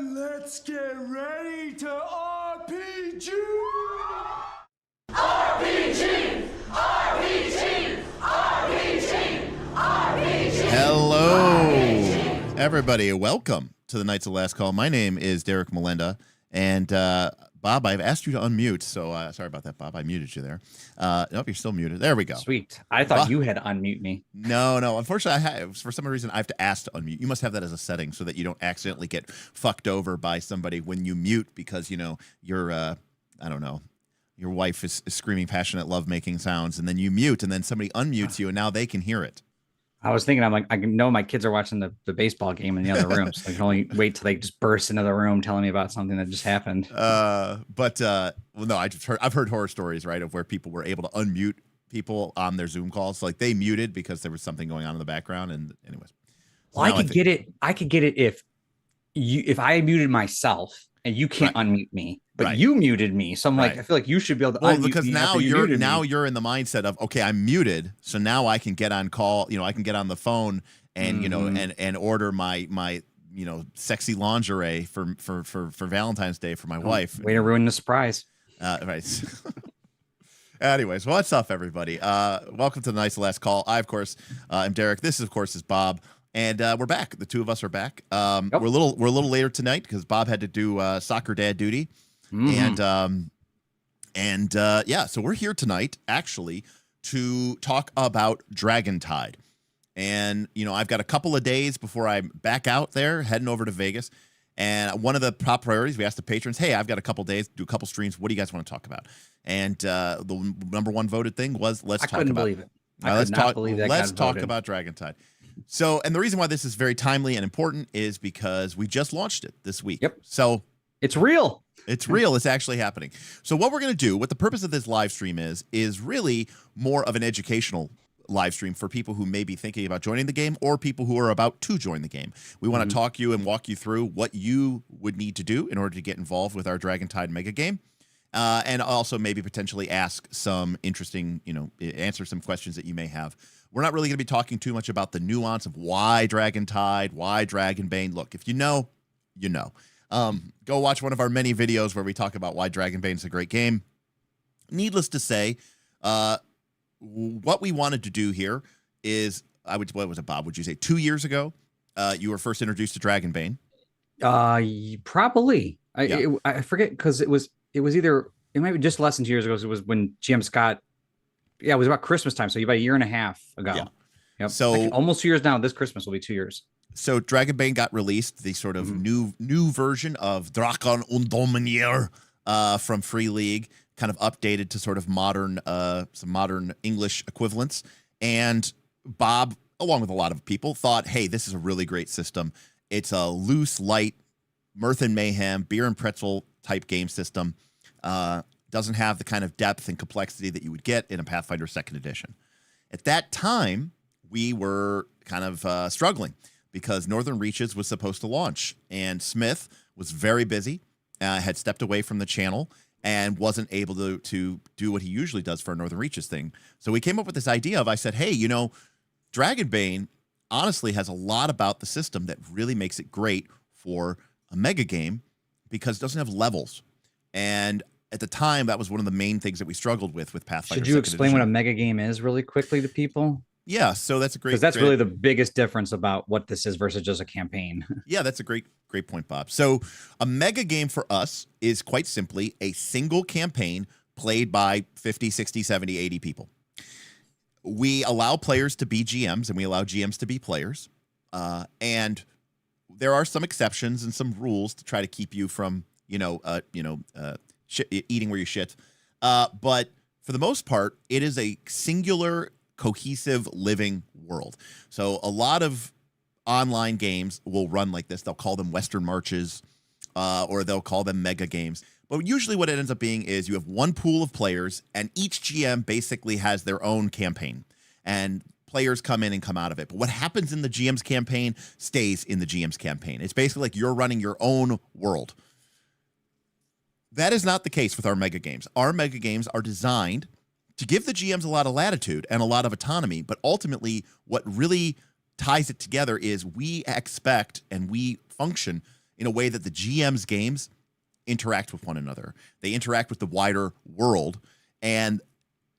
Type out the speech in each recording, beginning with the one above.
Let's get ready to RPG! RPG! RPG! RPG! RPG! Hello, everybody. Welcome to the Knights of Last Call. My name is Derek Melinda, and Bob, I've asked you to unmute, so sorry about that, Bob. I muted you there. Nope, you're still muted. There we go. Sweet. I thought you had to unmute me. No. Unfortunately, for some reason, I have to ask to unmute. You must have that as a setting so that you don't accidentally get fucked over by somebody when you mute because, you know, you're, I don't know, your wife is screaming passionate lovemaking sounds, and then you mute, and then somebody unmutes you, and now they can hear it. I was thinking, I'm like, I know my kids are watching the baseball game in the other room, so I can only wait till they just burst into the room telling me about something that just happened. Well, no, I've heard horror stories, right, of where people were able to unmute people on their Zoom calls. So, like, they muted because there was something going on in the background. And anyways, so well, I could get it if I muted myself and you can't unmute me, but you muted me. So I'm like, I feel like you should be able to unmute because me now you're in the mindset of, okay, I'm muted, so now I can get on call. You know, I can get on the phone and you know and order my you know sexy lingerie for Valentine's Day for my wife. Way to ruin the surprise. Right. Anyways, what's up, everybody? Welcome to the Knights of Last Call. I, of course, am Derek. This, of course, is Bob. And we're back. The two of us are back. We're a little later tonight because Bob had to do soccer dad duty, and yeah, so we're here tonight actually to talk about Dragontide. And you know, I've got a couple of days before I'm back out there, heading over to Vegas. And one of the top priorities, we asked the patrons, "Hey, I've got a couple days, do a couple streams. What do you guys want to talk about?" And the number one voted thing was let's talk about. Believe it. Let's talk about Dragontide. So, and the reason why this is very timely and important is because we just launched it this week. Yep. So it's real. It's real. It's actually happening. So what we're going to do, what the purpose of this live stream is really more of an educational live stream for people who may be thinking about joining the game or people who are about to join the game. We want to talk you and walk you through what you would need to do in order to get involved with our Dragontide mega game. And also maybe potentially ask some interesting, you know, answer some questions that you may have. We're not really going to be talking too much about the nuance of why Dragontide, why Dragonbane. Look, if you know, you know. Go watch one of our many videos where we talk about why Dragonbane is a great game. Needless to say, what we wanted to do here is, what was it, Bob? Would you say 2 years ago you were first introduced to Dragonbane? Probably. I forget because it was either, it might be just less than 2 years ago. So it was when GM Scott. Yeah, it was about Christmas time, so about a year and a half ago. Yeah. Yep. So actually, almost 2 years now. This Christmas will be 2 years. So Dragonbane got released, the sort of new version of Drakon und Dominier from Free League, kind of updated to sort of modern, some modern English equivalents. And Bob, along with a lot of people, thought, hey, this is a really great system. It's a loose, light, mirth and mayhem, beer and pretzel type game system. Doesn't have the kind of depth and complexity that you would get in a Pathfinder 2nd edition. At that time, we were kind of struggling because Northern Reaches was supposed to launch, and Smith was very busy, had stepped away from the channel, and wasn't able to do what he usually does for a Northern Reaches thing. So we came up with this idea of, I said, hey, you know, Dragonbane honestly has a lot about the system that really makes it great for a mega game because it doesn't have levels. And at the time, that was one of the main things that we struggled with Pathfinder. Should you explain what a mega game is really quickly to people? Yeah, so that's a great, because that's really the biggest difference about what this is versus just a campaign. Yeah, that's a great point, Bob. So a mega game for us is quite simply a single campaign played by 50, 60, 70, 80 people. We allow players to be GMs and we allow GMs to be players. And there are some exceptions and some rules to try to keep you from, eating where you shit. But for the most part, it is a singular, cohesive, living world. So a lot of online games will run like this. They'll call them Western Marches, or they'll call them mega games. But usually what it ends up being is you have one pool of players, and each GM basically has their own campaign. And players come in and come out of it. But what happens in the GM's campaign stays in the GM's campaign. It's basically like you're running your own world. That is not the case with our mega games. Our mega games are designed to give the GMs a lot of latitude and a lot of autonomy, but ultimately what really ties it together is we expect and we function in a way that the GM's games interact with one another. They interact with the wider world, and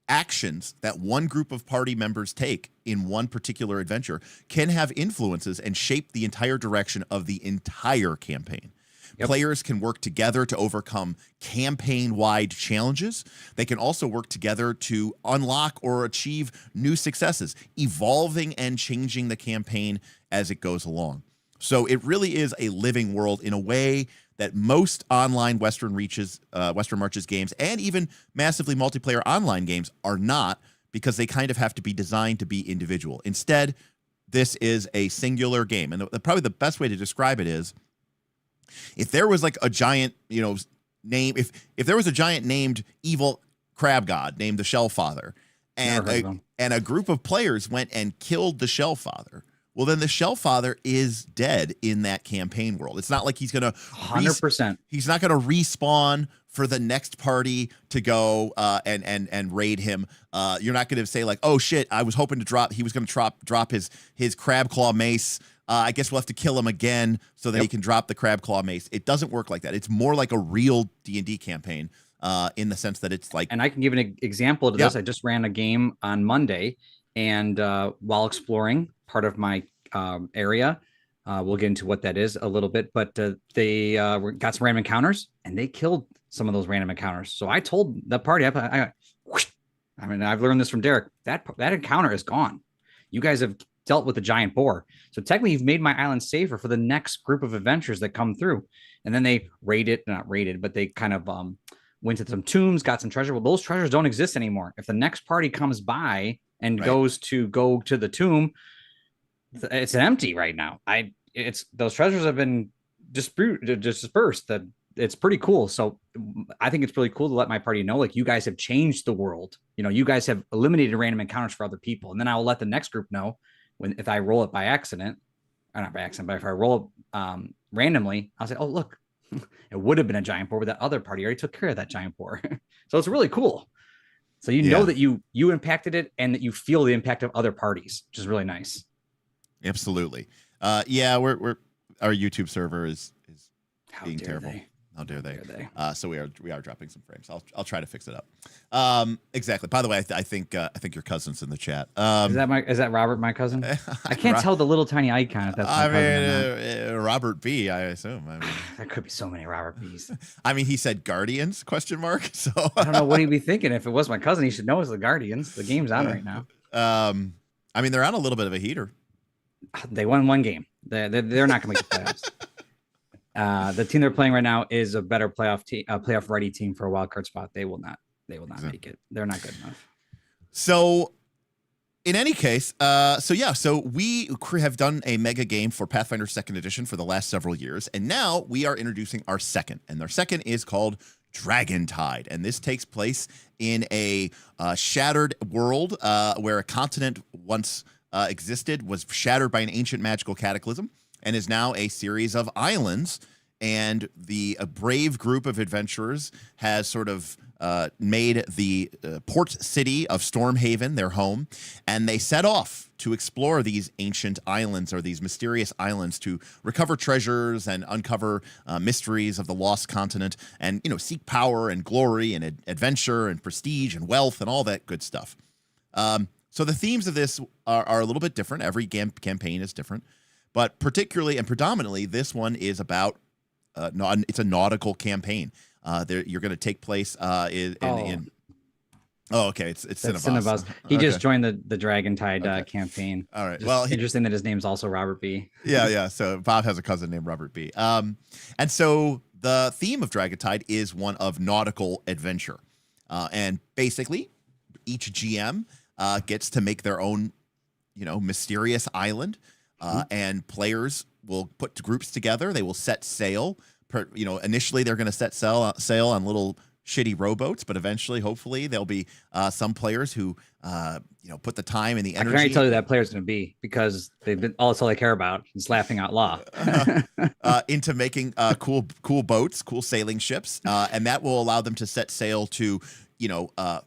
actions that one group of party members take in one particular adventure can have influences and shape the entire direction of the entire campaign. Yep. Players can work together to overcome campaign-wide challenges. They can also work together to unlock or achieve new successes, evolving and changing the campaign as it goes along. So it really is a living world in a way that most online Western Marches games and even massively multiplayer online games are not, because they kind of have to be designed to be individual. Instead, this is a singular game. And probably the best way to describe it is, if there was like a giant, name, if there was a giant named evil crab god named the Shellfather, and a group of players went and killed the Shellfather, well, then the Shellfather is dead in that campaign world. It's not like he's going to 100%. He's not going to respawn for the next party to go and raid him. You're not going to say like, oh shit, I was hoping to drop. He was going to drop his crab claw mace. I guess we'll have to kill him again so that he can drop the crab claw mace. It doesn't work like that. It's more like a real D&D campaign in the sense that it's like. And I can give an example to this. I just ran a game on Monday, and while exploring part of my area, we'll get into what that is a little bit, but they got some random encounters, and they killed some of those random encounters. So I told the party, I've learned this from Derek, that encounter is gone. You guys have dealt with a giant boar. So technically you've made my island safer for the next group of adventures that come through. And then they not raided, but they kind of went to some tombs, got some treasure. Well, those treasures don't exist anymore. If the next party comes by and goes to go to the tomb, it's empty right now. Those treasures have been dispersed. That it's pretty cool. So I think it's really cool to let my party know, like, you guys have changed the world. You guys have eliminated random encounters for other people. And then I will let the next group know if I roll it by accident, or not by accident, but if I roll it randomly, I'll say, oh, look, it would have been a giant boar, but that other party already took care of that giant boar. So it's really cool. So know that you impacted it, and that you feel the impact of other parties, which is really nice. Absolutely. We're our YouTube server is being terrible. How dare they? So we are dropping some frames. I'll try to fix it up. Exactly. By the way, I think your cousin's in the chat. Is that Robert, my cousin? I can't tell the little tiny icon if that's my cousin or not. Robert B, I assume. There could be so many Robert B's. He said Guardians ? So I don't know what he'd be thinking. If it was my cousin, he should know it's the Guardians. The game's on right now. They're on a little bit of a heater. They won one game. They're not going to make the playoffs. The team they're playing right now is a better playoff ready team for a wild card spot. They will not make it. They're not good enough. So in any case, so we have done a mega game for Pathfinder 2nd edition for the last several years, and now we are introducing our second, and our second is called Dragontide, and this takes place in a shattered world where a continent once existed, was shattered by an ancient magical cataclysm, and is now a series of islands. And a brave group of adventurers has sort of made the port city of Stormhaven their home, and they set off to explore these ancient islands, or these mysterious islands, to recover treasures and uncover mysteries of the lost continent, and seek power and glory and adventure and prestige and wealth and all that good stuff. So the themes of this are a little bit different. Every campaign is different, but particularly and predominantly, this one is about it's a nautical campaign. You're going to take place in. Oh, okay. It's Cinnabuzz. He just joined the Dragontide campaign. All right. Interesting that his name's also Robert B. Yeah. So Bob has a cousin named Robert B. And so the theme of Dragontide is one of nautical adventure, and basically each GM gets to make their own, mysterious island, and players will put groups together. They will set sail. Initially they're going to set sail on little shitty rowboats, but eventually, hopefully, there'll be some players who, put the time and the energy. I can already tell you that player's going to be, because that's all they care about is laughing out loud. Into making cool boats, cool sailing ships, and that will allow them to set sail to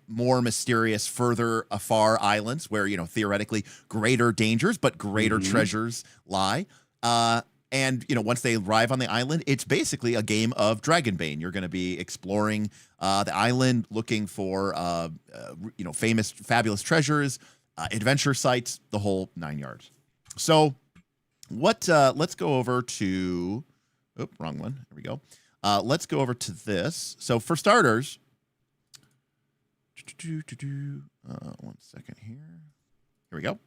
more mysterious, further afar islands where, theoretically greater dangers, but greater treasures lie. And, once they arrive on the island, it's basically a game of Dragonbane. You're going to be exploring the island, looking for, famous, fabulous treasures, adventure sites, the whole 9 yards. So let's go over to, wrong one. Here we go. Let's go over to this. So for starters, 1 second here. Here we go.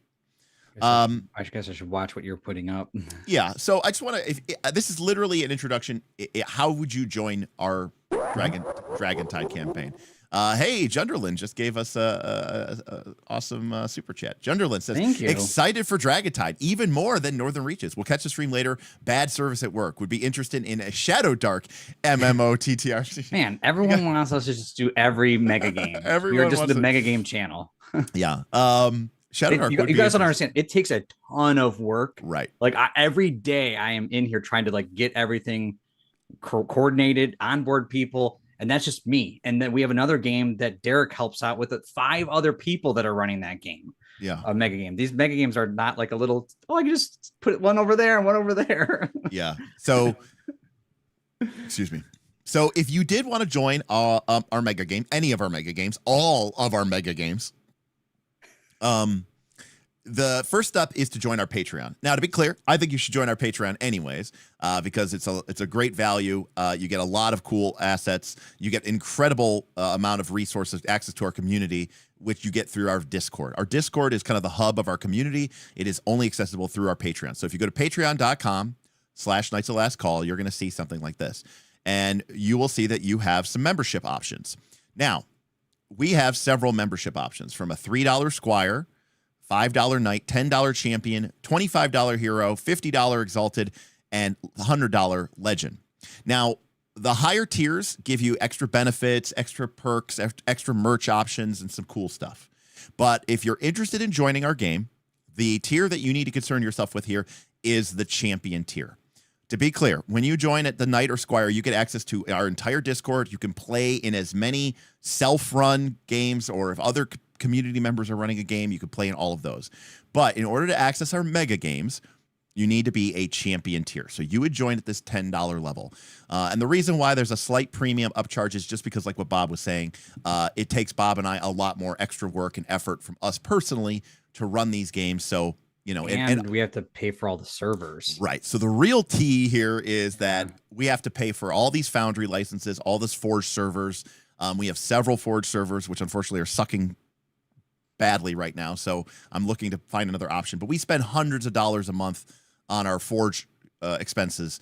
I guess I should watch what you're putting up. Yeah. So I just want to. This is literally an introduction. How would you join our Dragontide campaign? Hey, Junderlin just gave us a awesome super chat. Junderlin says, "Thank you. Excited for Dragontide, even more than Northern Reaches. We'll catch the stream later. Bad service at work. Would be interested in a Shadow Dark MMO TTRPG." Man, everyone wants us to just do every mega game. We're just the mega game channel. Yeah. Shadow Dark. You guys don't understand. It takes a ton of work. Right. Like every day I am in here trying to like get everything coordinated, onboard people. And that's just me. And then we have another game that Derek helps out with 5 other people that are running that game. Yeah. A mega game. These mega games are not like a little, I can just put one over there and one over there. Yeah. So, excuse me. So if you did want to join our mega game, any of our mega games, all of our mega games, the first step is to join our Patreon. Now, to be clear, I think you should join our Patreon anyways, because it's a great value. You get a lot of cool assets. You get incredible amount of resources, access to our community, which you get through our Discord. Our Discord is kind of the hub of our community. It is only accessible through our Patreon. So if you go to patreon.com/Knights of Last Call, you're going to see something like this. And you will see that you have some membership options. Now, we have several membership options, from a $3 Squire, $5 Knight, $10 Champion, $25 Hero, $50 Exalted, and $100 Legend. Now, the higher tiers give you extra benefits, extra perks, extra merch options, and some cool stuff. But if you're interested in joining our game, the tier that you need to concern yourself with here is the Champion tier. To be clear, when you join at the Knight or Squire, you get access to our entire Discord. You can play in as many self-run games, or if other community members are running a game, you can play in all of those. But in order to access our mega games, you need to be a Champion tier. So you would join at this $10 level. And the reason why there's a slight premium upcharge is just because, like what Bob was saying, it takes Bob and I a lot more extra work and effort from us personally to run these games. So, and we have to pay for all the servers. Right. So the real T here is that we have to pay for all these Foundry licenses, all this Forge servers. We have several Forge servers, which unfortunately are sucking badly right now. So I'm looking to find another option. But we spend hundreds of dollars a month on our Forge expenses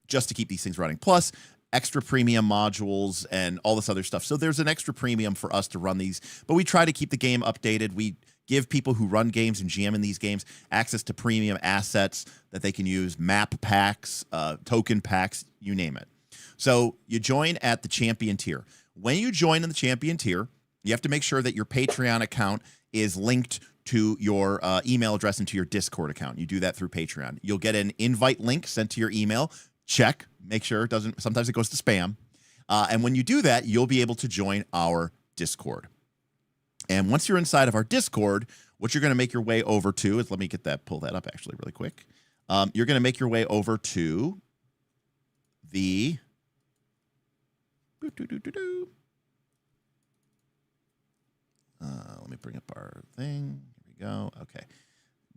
just to keep these things running. Plus extra premium modules and all this other stuff. So there's an extra premium for us to run these. But we try to keep the game updated. We give people who run games and GM in these games access to premium assets that they can use, map packs, token packs, you name it. So you join at the Champion tier. When you join in the Champion tier, you have to make sure that your Patreon account is linked to your email address and to your Discord account. You do that through Patreon. You'll get an invite link sent to your email. Check, make sure it doesn't, sometimes it goes to spam. And when you do that, you'll be able to join our Discord. And once you're inside of our Discord, what you're going to make your way over to is, let me pull that up actually really quick. You're going to make your way over to the, let me bring up our thing. Here we go. Okay.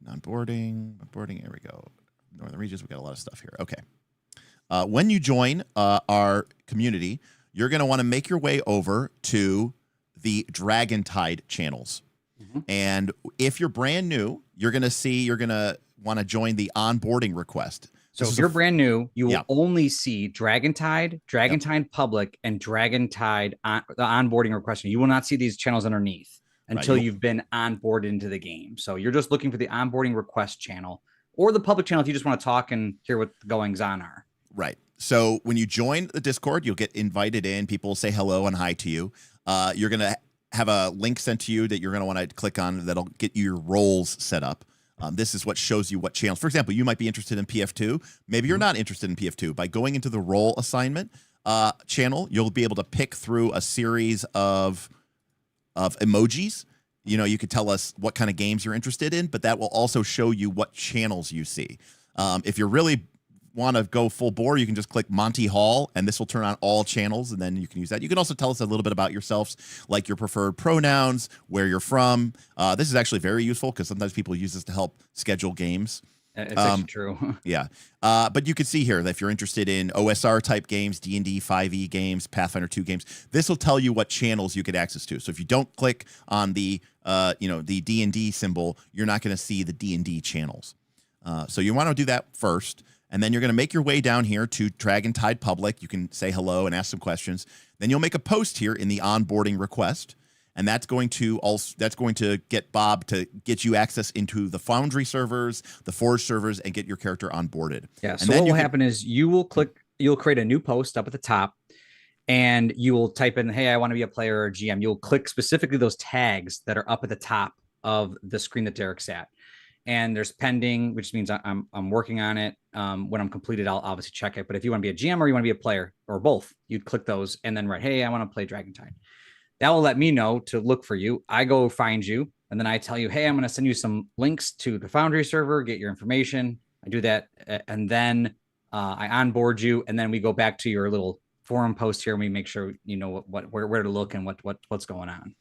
Onboarding. Here we go. Northern Regions. We got a lot of stuff here. Okay. When you join our community, you're going to want to make your way over to the Dragontide channels. Mm-hmm. And if you're brand new, you're going to want to join the onboarding request. So if you're brand new, you will only see Dragontide Public, and Dragontide the onboarding request. You will not see these channels underneath until you've been onboarded into the game. So you're just looking for the onboarding request channel or the public channel if you just want to talk and hear what the goings on are. Right. So when you join the Discord, you'll get invited in. People will say hello and hi to you. You're going to have a link sent to you that you're going to want to click on that'll get you your roles set up. This is what shows you what channels. For example, you might be interested in PF2. Maybe you're not interested in PF2. By going into the role assignment channel, you'll be able to pick through a series of emojis. You could tell us what kind of games you're interested in, but that will also show you what channels you see. If you're really want to go full bore, you can just click Monty Hall, and this will turn on all channels, and then you can use that. You can also tell us a little bit about yourselves, like your preferred pronouns, where you're from. This is actually very useful because sometimes people use this to help schedule games. It's actually true. Yeah. But you can see here that if you're interested in OSR type games, D&D 5e games, Pathfinder 2 games, this will tell you what channels you get access to. So if you don't click on the the D&D symbol, you're not going to see the D&D channels. So you want to do that first, and then you're going to make your way down here to Dragontide Public. You can say hello and ask some questions. Then you'll make a post here in the onboarding request. And that's going to get Bob to get you access into the Foundry servers, the Forge servers, and get your character onboarded. Yeah. And so what will happen is you'll create a new post up at the top, and you will type in, "Hey, I want to be a player or a GM." You'll click specifically those tags that are up at the top of the screen that Derek's at. And there's pending, which means I'm working on it. When I'm completed, I'll obviously check it. But if you want to be a GM or you want to be a player or both, you'd click those and then write, "Hey, I want to play Dragontide." That will let me know to look for you. I go find you, and then I tell you, "Hey, I'm going to send you some links to the Foundry server, get your information." I do that, and then I onboard you, and then we go back to your little forum post here, and we make sure you know where to look and what's going on.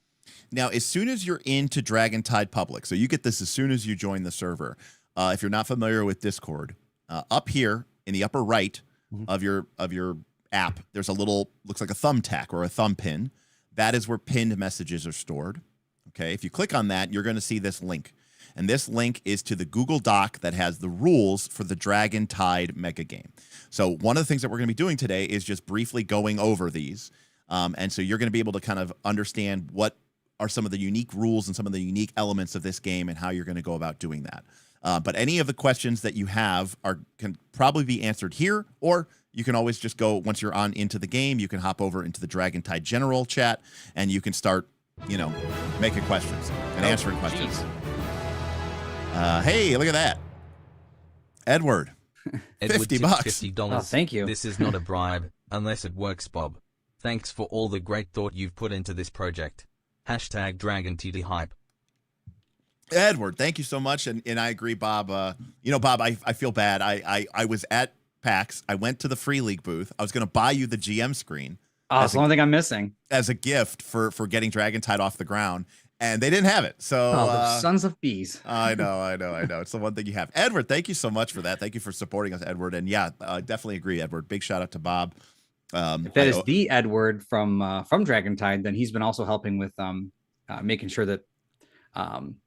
Now, as soon as you're into Dragontide Public, so you get this as soon as you join the server. If you're not familiar with Discord, up here in the upper right of your app, there's a little, looks like a thumbtack or a thumb pin. That is where pinned messages are stored. Okay, if you click on that, you're going to see this link. And this link is to the Google Doc that has the rules for the Dragontide megagame. So one of the things that we're going to be doing today is just briefly going over these. And so you're going to be able to kind of understand what are some of the unique rules and some of the unique elements of this game and how you're going to go about doing that. But any of the questions that you have can probably be answered here, or you can always just go, once you're on into the game, you can hop over into the Dragontide general chat, and you can start, making questions and answering questions. Hey, look at that. Edward, $50. $50. Oh, thank you. This is not a bribe, unless it works, Bob. Thanks for all the great thought you've put into this project. Hashtag Dragontide hype. Edward, thank you so much. And I agree, Bob. Bob, I feel bad. I was at PAX. I went to the Free League booth. I was going to buy you the GM screen. Oh, it's the only thing I'm missing. As a gift for getting Dragontide off the ground. And they didn't have it. So those sons of bees. I know. It's the one thing you have. Edward, thank you so much for that. Thank you for supporting us, Edward. And yeah, I definitely agree, Edward. Big shout out to Bob. If that is the Edward from Dragontide, then he's been also helping with making sure that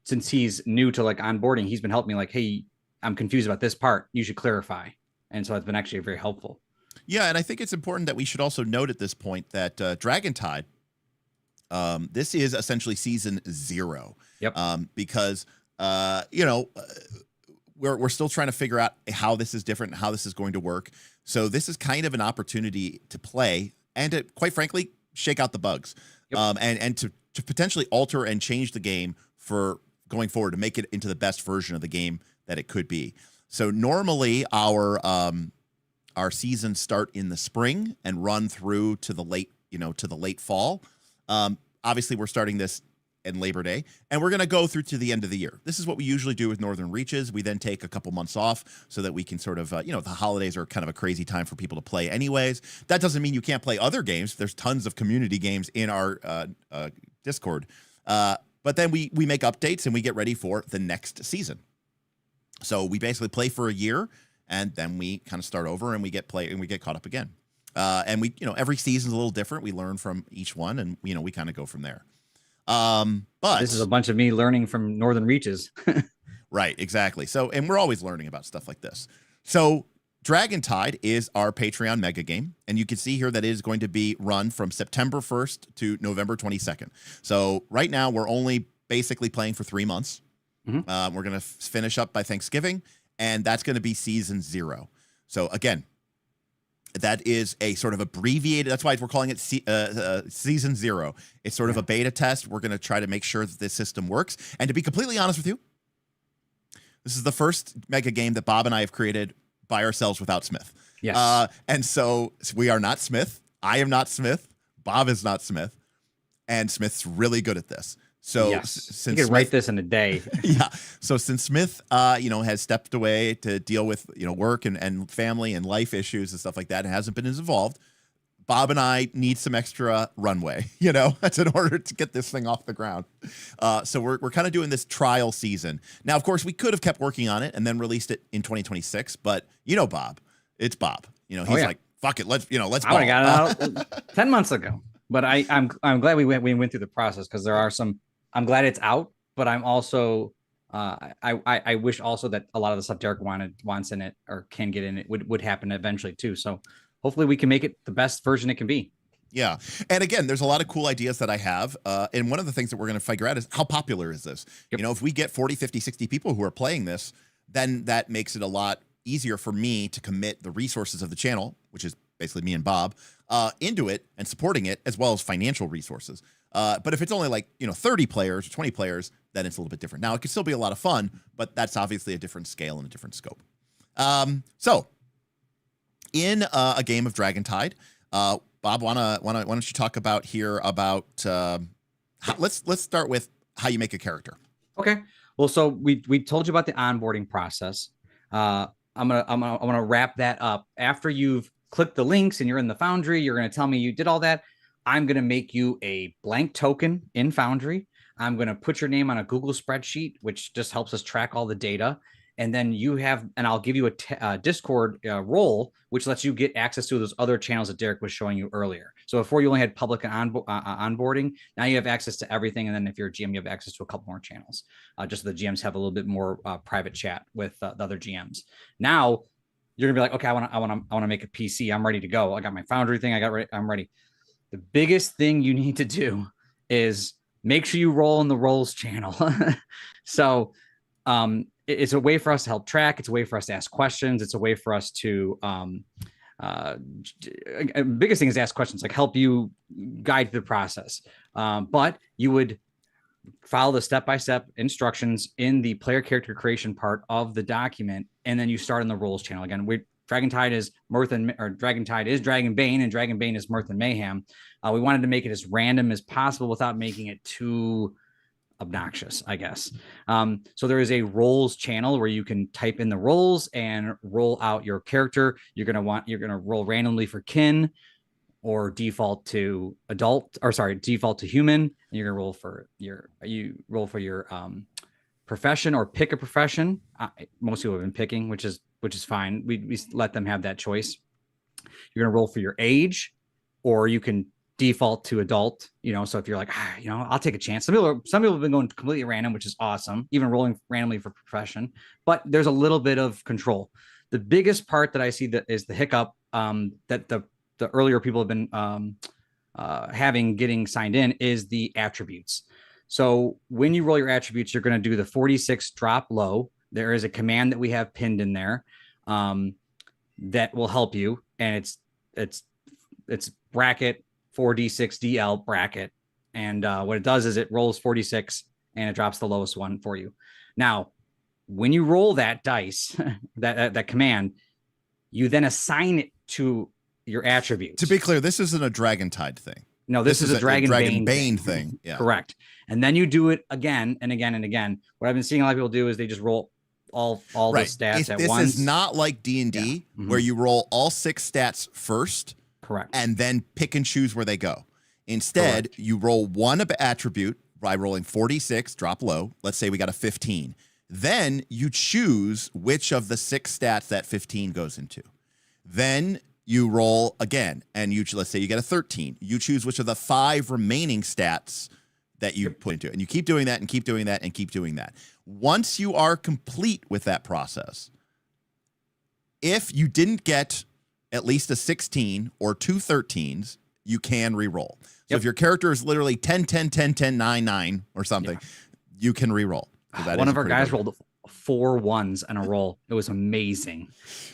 since he's new to like onboarding, he's been helping me like, "Hey, I'm confused about this part. You should clarify." And so it's been actually very helpful. Yeah, and I think it's important that we should also note at this point that Dragontide, this is essentially season 0. Yep. Because we're still trying to figure out how this is different and how this is going to work. So this is kind of an opportunity to play and to, quite frankly, shake out the bugs. Yep. And to potentially alter and change the game for going forward to make it into the best version of the game that it could be. So normally our seasons start in the spring and run through to the late fall. Obviously, we're starting this in Labor Day, and we're going to go through to the end of the year. This is what we usually do with Northern Reaches. We then take a couple months off so that we can sort of, the holidays are kind of a crazy time for people to play anyways. That doesn't mean you can't play other games. There's tons of community games in our Discord. But then we make updates and we get ready for the next season. So we basically play for a year, and then we kind of start over and we get caught up again. And we, every season's a little different. We learn from each one, and we kind of go from there. But this is a bunch of me learning from Northern Reaches. Right, exactly. So, and we're always learning about stuff like this. So Dragontide is our Patreon mega game, and you can see here that it is going to be run from September 1st to November 22nd. So right now we're only basically playing for 3 months. Mm-hmm. We're going to finish up by Thanksgiving, and that's going to be season 0. So again, that is a sort of abbreviated, that's why we're calling it season 0. It's sort of a beta test. We're going to try to make sure that this system works. And to be completely honest with you, this is the first mega game that Bob and I have created by ourselves without Smith. Yes. And so we are not Smith. I am not Smith. Bob is not Smith. And Smith's really good at this. So yes, since you could write this in a day. Yeah. So since Smith, has stepped away to deal with, work and family and life issues and stuff like that, and hasn't been as involved, Bob and I need some extra runway, that's in order to get this thing off the ground. So we're kind of doing this trial season. Now, of course, we could have kept working on it and then released it in 2026, but Bob, it's Bob. He's like, fuck it, let's I would have got it out 10 months ago. But I'm glad we went through the process, because there are some. I'm glad it's out, but I'm also I wish also that a lot of the stuff Derek wants in it or can get in it would happen eventually too. So hopefully we can make it the best version it can be. Yeah. And again, there's a lot of cool ideas that I have. And one of the things that we're going to figure out is how popular is this? Yep. If we get 40, 50, 60 people who are playing this, then that makes it a lot easier for me to commit the resources of the channel, which is basically me and Bob, into it and supporting it, as well as financial resources. But if it's only like, 30 players or 20 players, then it's a little bit different. Now, it could still be a lot of fun, but that's obviously a different scale and a different scope. So in a game of Dragontide, Bob, why don't you talk about let's start with how you make a character. Okay. Well, so we told you about the onboarding process. I'm gonna wrap that up. After you've clicked the links and you're in the Foundry, you're gonna tell me you did all that. I'm gonna make you a blank token in Foundry. I'm gonna put your name on a Google spreadsheet, which just helps us track all the data. And then I'll give you a Discord role, which lets you get access to those other channels that Derek was showing you earlier. So before you only had public and onboarding, now you have access to everything. And then if you're a GM, you have access to a couple more channels, just so the GMs have a little bit more private chat with the other GMs. Now you're gonna be like, okay, I want to make a PC. I'm ready to go. I got my Foundry thing. I'm ready. The biggest thing you need to do is make sure you roll in the roles channel. So it's a way for us to help track. It's a way for us to ask questions. It's a way for us to, biggest thing is ask questions, like help you guide the process. But you would follow the step-by-step instructions in the player character creation part of the document. And then you start in the roles channel. Again, Dragontide is Dragonbane, and Dragonbane is Mirth and Mayhem. We wanted to make it as random as possible without making it too obnoxious, I guess. So there is a roles channel where you can type in the roles and roll out your character. You're gonna roll randomly for kin, or default to default to human. And you're gonna roll for your profession, or pick a profession. Most people have been picking, which is fine. We let them have that choice. You're gonna roll for your age, or you can default to adult. So if you're like, I'll take a chance. Some people have been going completely random, which is awesome, even rolling randomly for profession. But there's a little bit of control. The biggest part that I see that is the hiccup that the earlier people have been getting signed in is the attributes. So when you roll your attributes, you're going to do the 46 drop low. There is a command that we have pinned in there that will help you, and it's bracket 4d6 DL bracket, and what it does is it rolls 46 and it drops the lowest one for you. Now, when you roll that dice, that command, you then assign it to your attributes. To be clear, this isn't a Dragontide thing. No, this is a Dragonbane thing. Yeah. Correct. And then you do it again and again and again. What I've been seeing a lot of people do is they just roll all the stats at once. This is not like D&D where you roll all 6 stats first. Correct. And then pick and choose where they go. Instead, you roll one attribute by rolling 46, drop low. Let's say we got a 15. Then you choose which of the 6 stats that 15 goes into. Then you roll again, and let's say you get a 13. You choose which of the 5 remaining stats that you put into it. And you keep doing that and keep doing that and keep doing that. Once you are complete with that process, if you didn't get at least a 16 or 2 13s, you can re-roll. So if your character is literally 10, 10, 10, 10, 9, 9 or something, you can re-roll. One of our guys rolled 4 1s in a roll. It was amazing.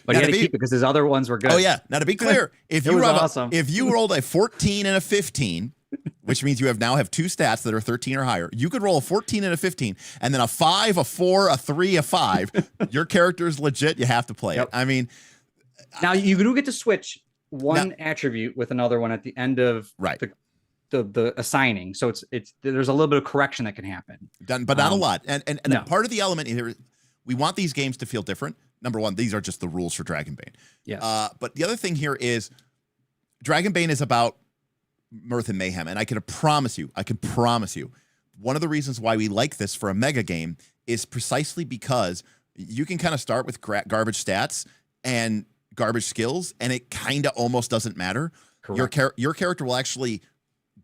But he had to keep it because his other ones were good. Oh, yeah. Now, to be clear, if you rolled a 14 and a 15, which means you now have 2 stats that are 13 or higher, you could roll a 14 and a 15, and then a 5, a 4, a 3, a 5. Your character is legit. You have to play it. I mean... Now, you do get to switch one attribute with another one at the end of the assigning. So it's there's a little bit of correction that can happen. Done, but not a lot. And no. part of the element here, we want these games to feel different. Number one, these are just the rules for Dragonbane. Yes. But the other thing here is Dragonbane is about mirth and mayhem. And I can promise you, one of the reasons why we like this for a mega game is precisely because you can kind of start with garbage stats and garbage skills, and it kind of almost doesn't matter. Correct. Your character will actually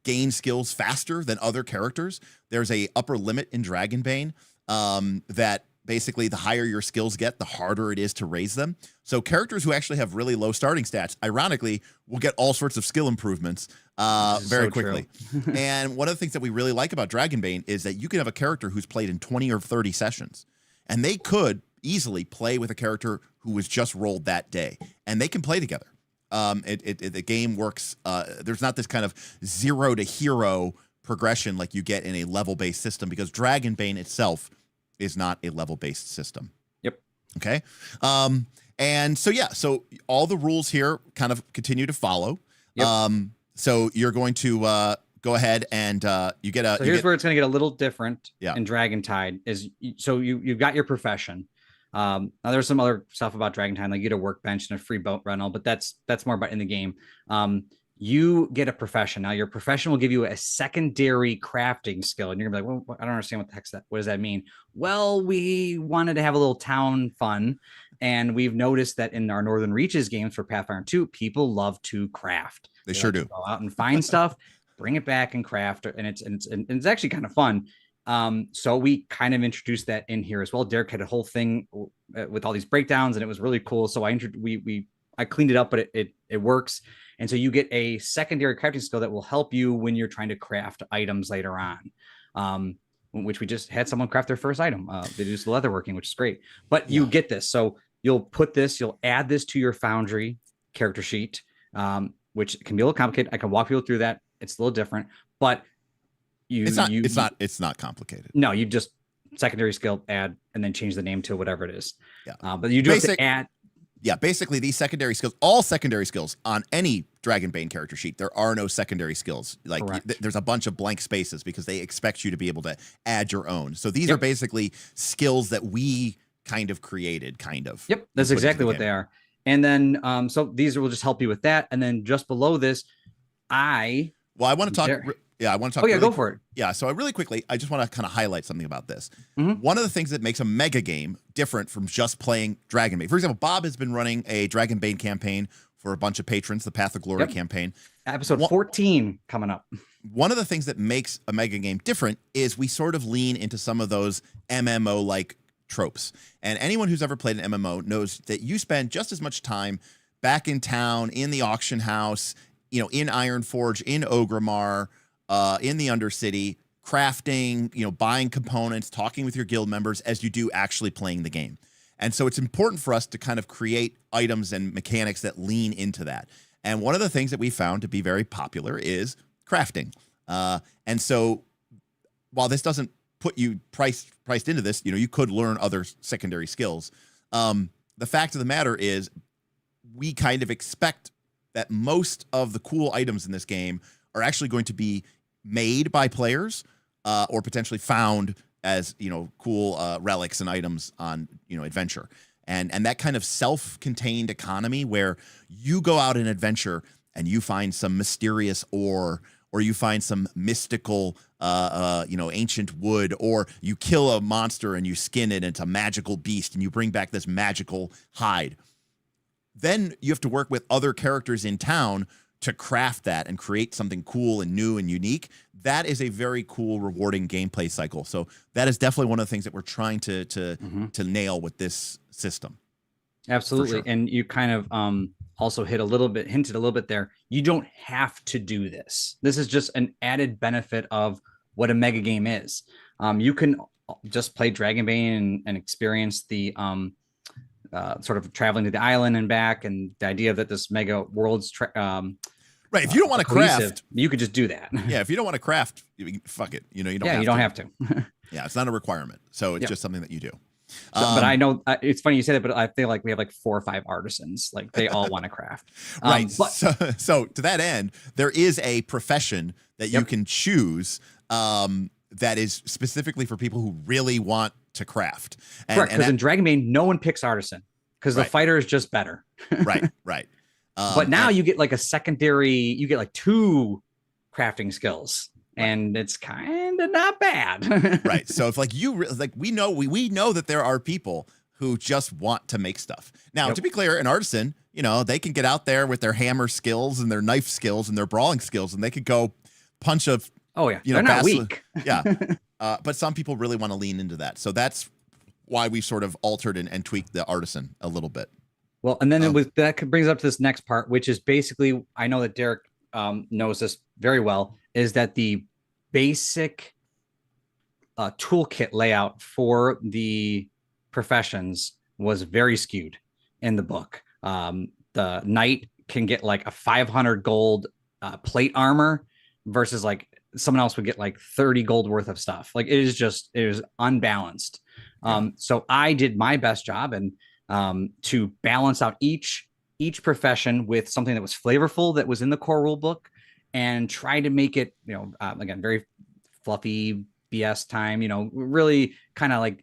gain skills faster than other characters. There's a upper limit in Dragonbane that basically the higher your skills get, the harder it is to raise them. So characters who actually have really low starting stats, ironically, will get all sorts of skill improvements very quickly. And one of the things that we really like about Dragonbane is that you can have a character who's played in 20 or 30 sessions, and they could easily play with a character who was just rolled that day, and they can play together. The game works. There's not this kind of 0 to hero progression like you get in a level-based system, because Dragonbane itself is not a level-based system. Yep. Okay. And so, yeah, so all the rules here kind of continue to follow. Yep. So you're going to go ahead and you get a. So here's where it's going to get a little different Yeah. in Dragontide is so you've got your profession. Now there's some other stuff about Dragontide, like you get a workbench and a free boat rental, but that's more about in the game. You get a profession. Now your profession will give you a secondary crafting skill, and you're gonna be like, well, I don't understand what the heck's that. What does that mean? Well, we wanted to have a little town fun, and we've noticed that in our Northern Reaches games for Pathfinder 2, people love to craft. They sure like do. to go out and find stuff, bring it back and craft, and it's actually kind of fun. So we kind of introduced that in here as well. Derek had a whole thing with all these breakdowns, and it was really cool. So I cleaned it up, but it works. And so you get a secondary crafting skill that will help you when you're trying to craft items later on. Which we just had someone craft their first item. They do some leatherworking, which is great. But you get this. So you'll add this to your Foundry character sheet, which can be a little complicated. I can walk people through that. It's a little different, but it's not complicated. No, you just secondary skill, add, and then change the name to whatever it is. Yeah. But you do have to add. Yeah, basically these secondary skills, all secondary skills on any Dragonbane character sheet, there are no secondary skills. Like there's a bunch of blank spaces because they expect you to be able to add your own. So these are basically skills that we kind of created, Yep, that's exactly what they are. And then, so these will just help you with that. And then just below this, I want to talk. Yeah, I want to talk. Oh, yeah, go for it. Yeah, so really quickly, I just want to kind of highlight something about this. One of the things that makes a mega game different from just playing Dragonbane. For example, Bob has been running a Dragonbane campaign for a bunch of patrons, the Path of Glory campaign. Episode 14 coming up. One of the things that makes a mega game different is we sort of lean into some of those MMO-like tropes. And anyone who's ever played an MMO knows that you spend just as much time back in town, in the auction house, in Ironforge, in Ogrimmar, in the Undercity, crafting, buying components, talking with your guild members as you do actually playing the game. And so it's important for us to kind of create items and mechanics that lean into that. And one of the things that we found to be very popular is crafting. And so while this doesn't put you priced into this, you could learn other secondary skills. The fact of the matter is we kind of expect that most of the cool items in this game are actually going to be made by players or potentially found as cool relics and items on adventure, and that kind of self-contained economy where you go out in adventure and you find some mysterious ore, or you find some mystical ancient wood, or you kill a monster and you skin it and it's a magical beast and you bring back this magical hide. Then you have to work with other characters in town to craft that and create something cool and new and unique. That is a very cool, rewarding gameplay cycle. So that is definitely one of the things that we're trying to nail with this system. Absolutely. Sure. And you kind of also hinted a little bit there. You don't have to do this. This is just an added benefit of what a mega game is. You can just play Dragonbane and experience the sort of traveling to the island and back, and the idea that this mega world's right. If you don't want to craft, you could just do that. Yeah. If you don't want to craft, fuck it. You don't. Yeah, you don't have to. Yeah, it's not a requirement. So it's just something that you do. But I know it's funny you say that, but I feel like we have like 4 or 5 artisans. Like they all want to craft. Right. So to that end, there is a profession that you can choose that is specifically for people who really want to craft. Correct. Because in Dragonbane, no one picks artisan because the fighter is just better. Right. But now you get like a secondary, you get like 2 crafting skills. And it's kind of not bad. Right. So if like we know that there are people who just want to make stuff. Now, to be clear, an artisan, they can get out there with their hammer skills and their knife skills and their brawling skills, and they could go punch a they're not weak. Yeah. But some people really want to lean into that. So that's why we sort of altered and tweaked the artisan a little bit. Well, and then that brings up to this next part, which is basically, I know that Derek knows this very well, is that the basic toolkit layout for the professions was very skewed in the book. The knight can get like a 500 gold plate armor versus like someone else would get like 30 gold worth of stuff. Like it was unbalanced. So I did my best job and to balance out each profession with something that was flavorful, that was in the core rule book, and try to make it, again, very fluffy BS time, really kind of like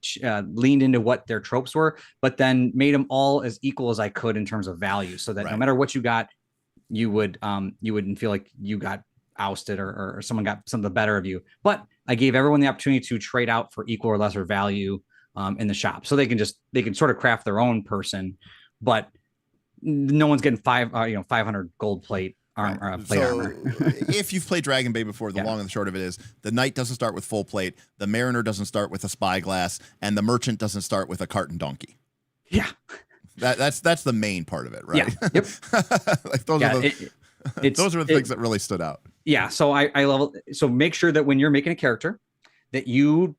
leaned into what their tropes were, but then made them all as equal as I could in terms of value, so that no matter what you got, you wouldn't feel like you got ousted or someone got something better of you. But I gave everyone the opportunity to trade out for equal or lesser value in the shop, so they can sort of craft their own person, but no one's getting 500 gold plate. Armor. If you've played Dragonbane before, the long and the short of it is the knight doesn't start with full plate, the mariner doesn't start with a spyglass, and the merchant doesn't start with a cart and donkey. Yeah, that's the main part of it, right? Yeah. Yep. Like those are the things that really stood out. Yeah. So so make sure that when you're making a character that you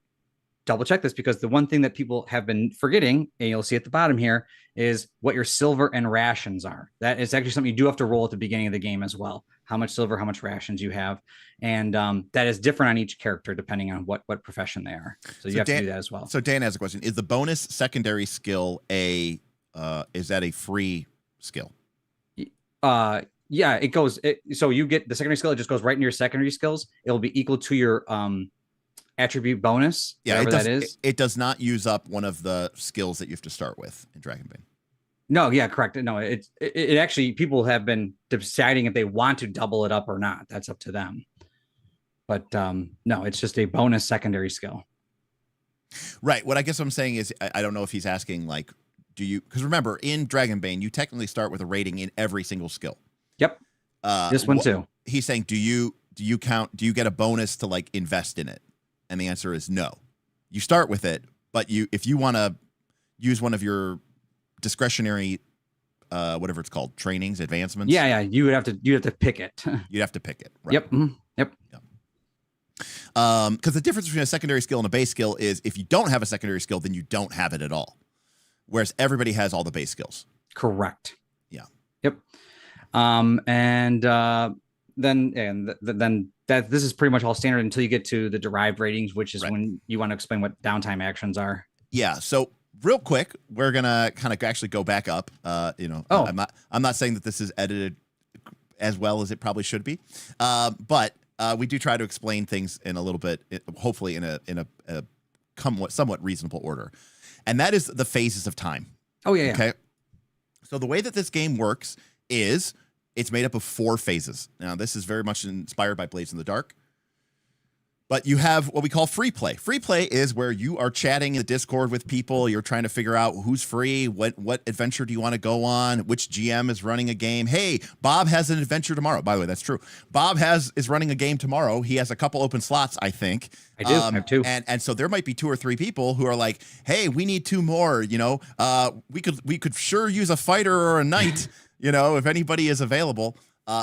double check this, because the one thing that people have been forgetting, and you'll see at the bottom here, is what your silver and rations are. That is actually something you do have to roll at the beginning of the game as well. How much silver, how much rations you have. And that is different on each character depending on what profession they are. So you have to do that as well. So Dan has a question. Is the bonus secondary skill is that a free skill? Yeah, it goes. So you get the secondary skill, it just goes right into your secondary skills. It'll be equal to your attribute bonus. Yeah, that is. It does not use up one of the skills that you have to start with in Dragonbane. No, yeah, correct. No, it actually, people have been deciding if they want to double it up or not. That's up to them. But no, it's just a bonus secondary skill. Right. What I guess I'm saying is, I don't know if he's asking like, because remember in Dragonbane, you technically start with a rating in every single skill. Yep. This one too. He's saying, do you get a bonus to like invest in it? And the answer is no. You start with it, but if you want to use one of your discretionary, whatever it's called, trainings, advancements. Yeah, you'd have to pick it. You'd have to pick it. Right? Yep. Mm-hmm. Yep. Because the difference between a secondary skill and a base skill is if you don't have a secondary skill, then you don't have it at all. Whereas everybody has all the base skills. Correct. Yeah. Yep. Then this is pretty much all standard until you get to the derived ratings, which is when you want to explain what downtime actions are. Yeah. So real quick, we're gonna kind of actually go back up. I'm not saying that this is edited as well as it probably should be, but we do try to explain things in a little bit, hopefully in a somewhat reasonable order, and that is the phases of time. Oh yeah. Okay. So the way that this game works is it's made up of 4 phases. Now, this is very much inspired by Blades in the Dark. But you have what we call free play. Free play is where you are chatting in the Discord with people. You're trying to figure out who's free, what adventure do you want to go on, which GM is running a game. Hey, Bob has an adventure tomorrow. By the way, that's true. Bob is running a game tomorrow. He has a couple open slots, I think. I do. I have 2. And so there might be 2 or 3 people who are like, hey, we need 2 more. We could sure use a fighter or a knight, if anybody is available.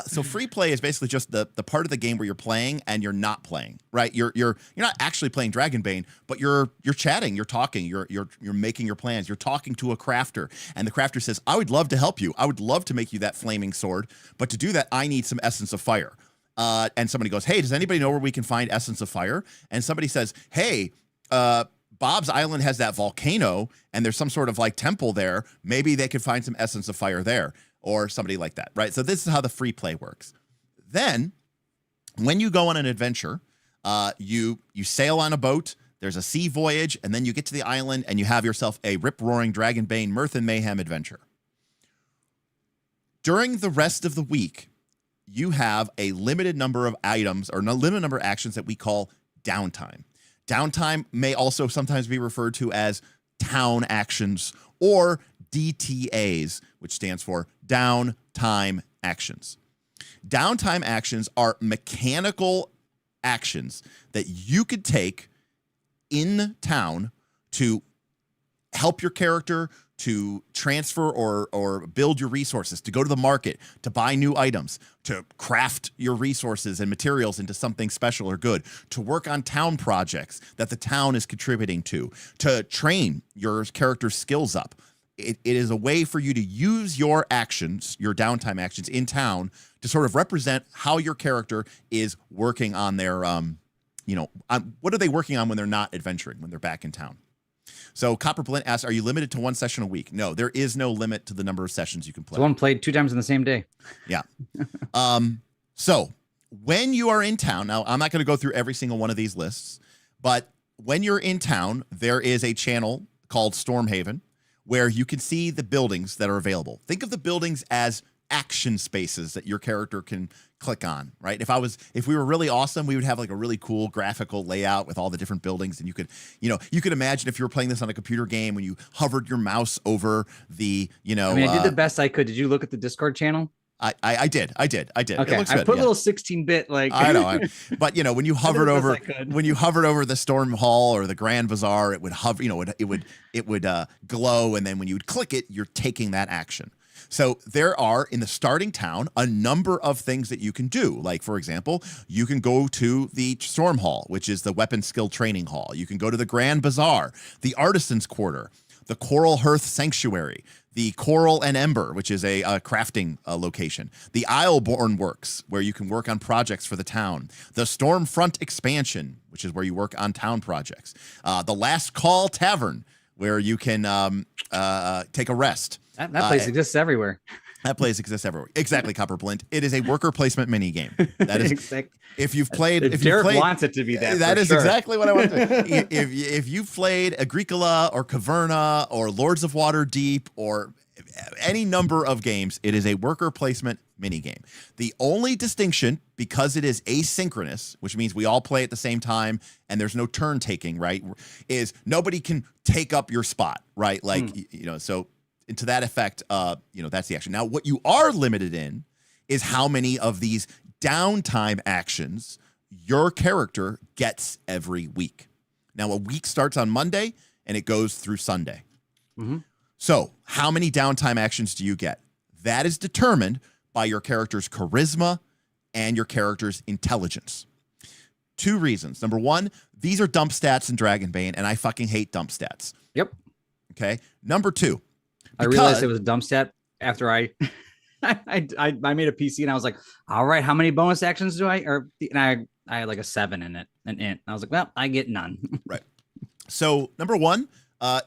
So free play is basically just the part of the game where you're playing and you're not playing, right? You're not actually playing Dragonbane, but you're chatting, you're talking, you're making your plans, you're talking to a crafter, and the crafter says, I would love to help you. I would love to make you that flaming sword, but to do that, I need some essence of fire. And somebody goes, hey, does anybody know where we can find essence of fire? And somebody says, hey, Bob's Island has that volcano and there's some sort of like temple there, maybe they could find some essence of fire there or somebody like that, right? So this is how the free play works. Then when you go on an adventure, you sail on a boat, there's a sea voyage, and then you get to the island and you have yourself a rip-roaring Dragonbane Mirth and Mayhem adventure. During the rest of the week, you have a limited number of items or a limited number of actions that we call downtime. Downtime may also sometimes be referred to as town actions or DTAs, which stands for downtime actions. Downtime actions are mechanical actions that you could take in town to help your character, to transfer or build your resources, to go to the market, to buy new items, to craft your resources and materials into something special or good, to work on town projects that the town is contributing to train your character's skills up. It is a way for you to use your actions, your downtime actions in town to sort of represent how your character is working on their, what are they working on when they're not adventuring, when they're back in town? So Copper Blint asks, are you limited to one session a week? No, there is no limit to the number of sessions you can play. So one played 2 times in the same day. Yeah. So when you are in town, now I'm not going to go through every single one of these lists, but when you're in town, there is a channel called Stormhaven where you can see the buildings that are available. Think of the buildings as action spaces that your character can click on, right? If we were really awesome, we would have like a really cool graphical layout with all the different buildings, and you could imagine if you were playing this on a computer game when you hovered your mouse over the, I did the best I could. Did you look at the Discord channel? I did. Okay, It looks I good, put a yeah. little 16-bit like. I know, but when you hovered over the Storm Hall or the Grand Bazaar, it would hover. It would glow, and then when you would click it, you're taking that action. So there are, in the starting town, a number of things that you can do. Like, for example, you can go to the Storm Hall, which is the weapon skill training hall. You can go to the Grand Bazaar, the Artisans Quarter, the Coral Hearth Sanctuary, the Coral and Ember, which is a crafting location, the Isleborn Works, where you can work on projects for the town, the Stormfront Expansion, which is where you work on town projects, the Last Call Tavern, where you can take a rest. That place exists everywhere. That place exists everywhere. Exactly, Copper Blint. It is a worker placement mini game. That is, if you've played, if Derek wants it to be that. That is sure. exactly what I want to. If you've played Agricola or Caverna or Lords of Waterdeep or any number of games, it is a worker placement mini game. The only distinction, because it is asynchronous, which means we all play at the same time and there's no turn taking, right? Is nobody can take up your spot, right? Like so. And to that effect, that's the action. Now, what you are limited in is how many of these downtime actions your character gets every week. Now, a week starts on Monday and it goes through Sunday. Mm-hmm. So how many downtime actions do you get? That is determined by your character's charisma and your character's intelligence. 2 reasons. Number 1, these are dump stats in Dragonbane, and I fucking hate dump stats. Yep. Okay. Number 2. I realized it was a dump stat after I made a PC and I was like, all right, how many bonus actions do I? And I had like a 7 in it, an int. I was like, well, I get none. Right. So number 1,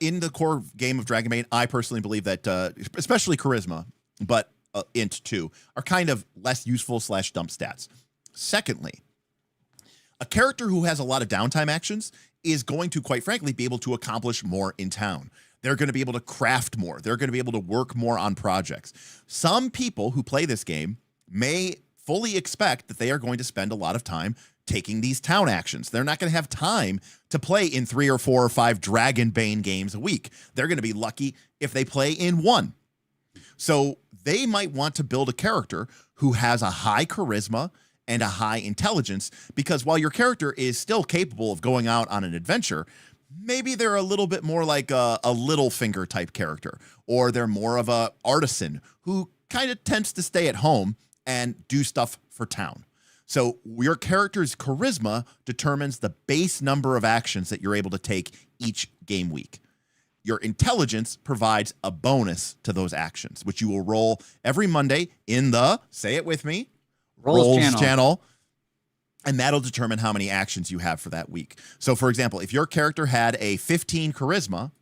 in the core game of Dragonbane, I personally believe that especially charisma, but int too, are kind of less useful / dump stats. Secondly, a character who has a lot of downtime actions is going to, quite frankly, be able to accomplish more in town. They're going to be able to craft more. They're going to be able to work more on projects. Some people who play this game may fully expect that they are going to spend a lot of time taking these town actions. They're not going to have time to play in 3 or 4 or 5 Dragonbane games a week. They're going to be lucky if they play in 1. So they might want to build a character who has a high charisma and a high intelligence, because while your character is still capable of going out on an adventure, maybe they're a little bit more like a Littlefinger type character, or they're more of a artisan who kind of tends to stay at home and do stuff for town. So your character's charisma determines the base number of actions that you're able to take each game week. Your intelligence provides a bonus to those actions, which you will roll every Monday in the, say it with me, Rolls channel. And that'll determine how many actions you have for that week. So, for example, if your character had a 15 charisma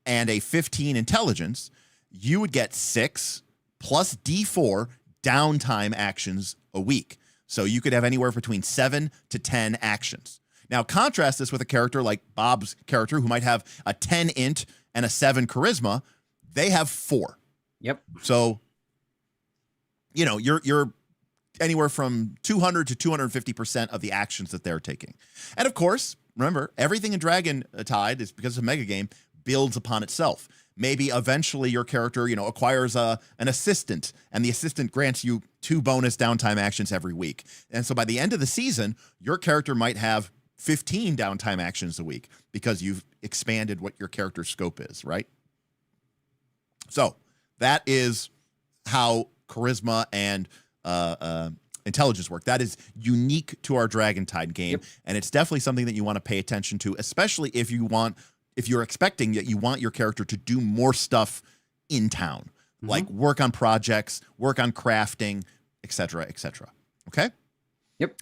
and a 15 intelligence, you would get 6 plus D4 downtime actions a week. So you could have anywhere between 7 to 10 actions. Now, contrast this with a character like Bob's character, who might have a 10 int and a 7 charisma. They have 4. Yep. So, you know, you're anywhere from 200 to 250% of the actions that they're taking. And of course, remember, everything in Dragontide is, because of megagame, builds upon itself. Maybe eventually your character, you know, acquires an assistant, and the assistant grants you 2 bonus downtime actions every week. And so by the end of the season, your character might have 15 downtime actions a week because you've expanded what your character's scope is, right? So that is how charisma and intelligence work. That is unique to our Dragontide game, and it's definitely something that you want to pay attention to, especially if you're expecting that you want your character to do more stuff in town, like work on projects, work on crafting, etc., etc. Okay? Yep.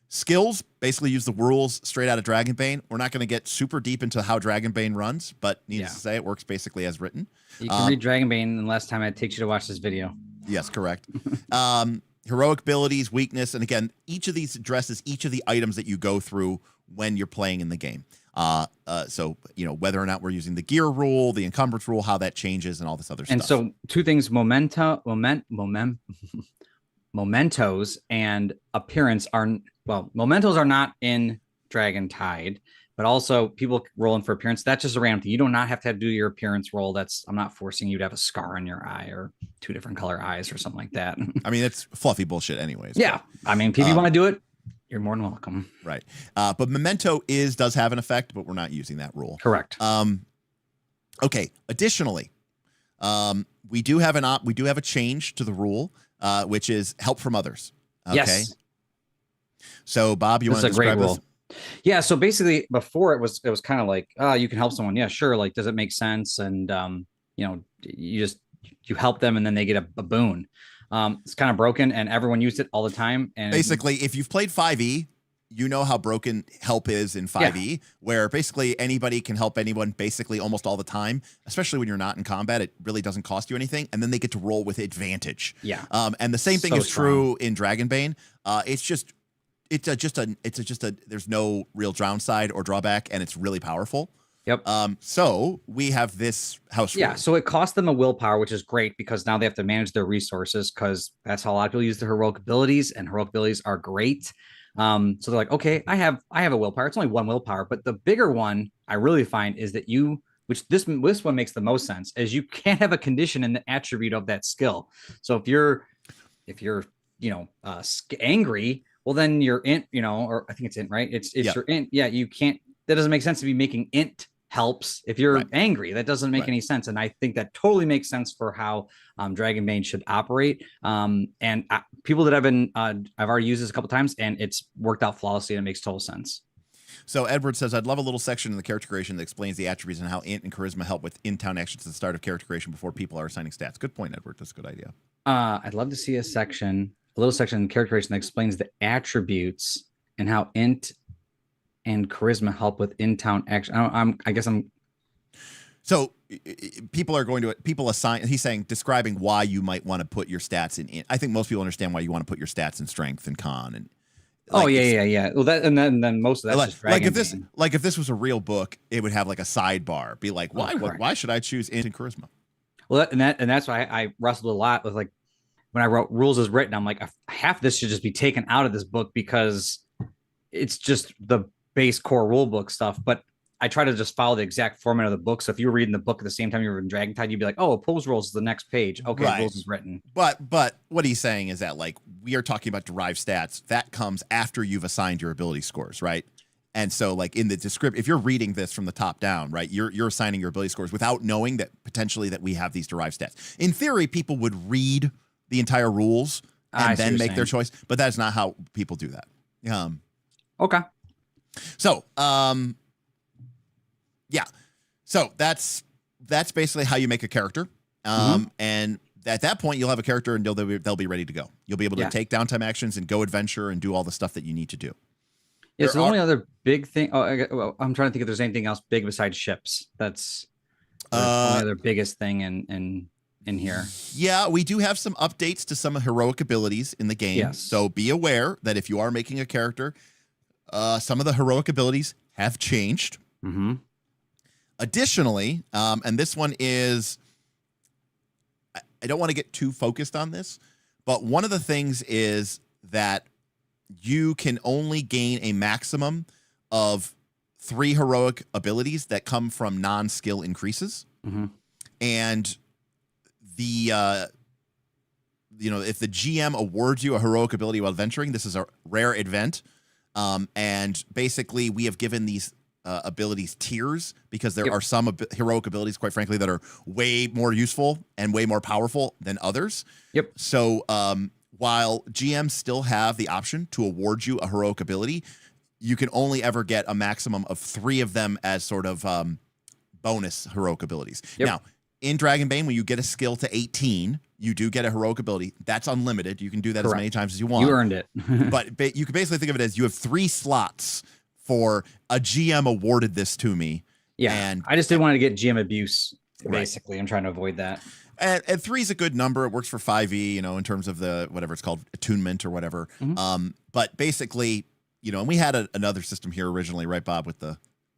Skills basically use the rules straight out of Dragonbane. We're not going to get super deep into how Dragonbane runs, but needless to say, it works basically as written. You can read Dragonbane in less time it takes you to watch this video. Yes, correct. Heroic abilities, weakness, and again, each of these addresses each of the items that you go through when you're playing in the game. So, you know, whether or not we're using the gear rule, the encumbrance rule, how that changes, and all this other stuff. And so 2 things, mementos and appearance are, well, mementos are not in Dragontide, but also people rolling for appearance. That's just a random thing. You do not have to do your appearance roll. I'm not forcing you to have a scar on your eye or 2 different color eyes or something like that. I mean, it's fluffy bullshit anyways. Yeah. But, I mean, if you want to do it, you're more than welcome. Right. But memento does have an effect, but we're not using that rule. Correct. Okay. Additionally, we do have a change to the rule, which is help from others. Okay. Yes. So Bob, you want to describe this? Yeah. So basically before it was kind of like, you can help someone. Yeah, sure. Like, does it make sense? And, you know, you help them and then they get a boon. It's kind of broken and everyone used it all the time. And basically, if you've played 5e, you know how broken help is in 5e, where basically anybody can help anyone basically almost all the time, especially when you're not in combat. It really doesn't cost you anything, and then they get to roll with advantage. Yeah. And the same thing is true in Dragonbane. There's no real downside or drawback, and it's really powerful. Yep. So we have this house rule. Yeah. So it costs them a willpower, which is great because now they have to manage their resources because that's how a lot of people use the heroic abilities, and heroic abilities are great. So they're like, okay, I have a willpower. It's only 1 willpower, but the bigger one I really find is that which this one makes the most sense, is you can't have a condition in the attribute of that skill. So if you're angry, well then you're int, or I think it's int, right? It's your int. Yeah, you can't. That doesn't make sense to be making int helps if you're angry. That doesn't make any sense, and I think that totally makes sense for how Dragonbane should operate. And people that I've already used this a couple times, and it's worked out flawlessly, and it makes total sense. So Edward says, I'd love a little section in the character creation that explains the attributes and how int and charisma help with in-town actions at the start of character creation before people are assigning stats. Good point, Edward. That's a good idea. I'd love to see a little section in character creation that explains the attributes and how int and charisma help with in-town action. So people assign, he's saying, describing why you might want to put your stats in. I think most people understand why you want to put your stats in strength and con. And yeah. Well, then most of that's just if this was a real book, it would have like a sidebar, be like, why should I choose int and charisma? Well, that's why I wrestled a lot with, like, when I wrote rules as written, I'm like, half this should just be taken out of this book because it's just the base core rule book stuff. But I try to just follow the exact format of the book. So if you were reading the book at the same time you were in Dragontide, you'd be like, oh, oppose rules is the next page. Okay, rules is written. But what he's saying is that, like, we are talking about derived stats. That comes after you've assigned your ability scores, right? And so, like, in the description, if you're reading this from the top down, right, you're assigning your ability scores without knowing that potentially that we have these derived stats. In theory, people would read the entire rules and then make their choice, but that's not how people do that. Okay. So, yeah. So that's basically how you make a character. And at that point, you'll have a character and they'll be ready to go. You'll be able to take downtime actions and go adventure and do all the stuff that you need to do. Yeah, so the only other big thing. Oh, I'm trying to think if there's anything else big besides ships. That's the only other biggest thing in here. Yeah, we do have some updates to some heroic abilities in the game. Yes. So be aware that if you are making a character, some of the heroic abilities have changed. Mm-hmm. Additionally, and this one is, I don't want to get too focused on this, but one of the things is that you can only gain a maximum of 3 heroic abilities that come from non-skill increases. Mm-hmm. And the, if the GM awards you a heroic ability while adventuring, this is a rare event. And basically we have given these abilities tiers because there are some heroic abilities, quite frankly, that are way more useful and way more powerful than others. Yep. So while GMs still have the option to award you a heroic ability, you can only ever get a maximum of 3 of them as sort of bonus heroic abilities. Yep. Now, in Dragonbane, when you get a skill to 18, you do get a heroic ability. That's unlimited. You can do that as many times as you want. You earned it. but you can basically think of it as you have 3 slots for a GM awarded this to me. Yeah, and I just didn't want to get GM abuse, basically. I'm trying to avoid that. And 3 is a good number. It works for 5e, in terms of the whatever it's called, attunement or whatever. Mm-hmm. But basically, and we had another system here originally, right, Bob, with the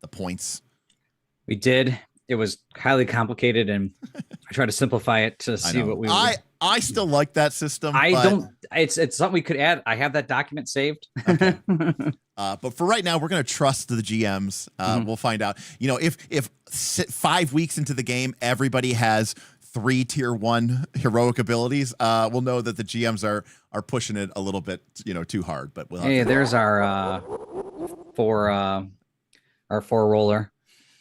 points. We did. It was highly complicated, and I tried to simplip it to see what we. I still like that system. Don't. It's something we could add. I have that document saved. Okay. But for right now, we're going to trust the GMs. We'll find out. If 5 weeks into the game, everybody has 3 tier 1 heroic abilities, we'll know that the GMs are pushing it a little bit, too hard. But there's our 4 roller.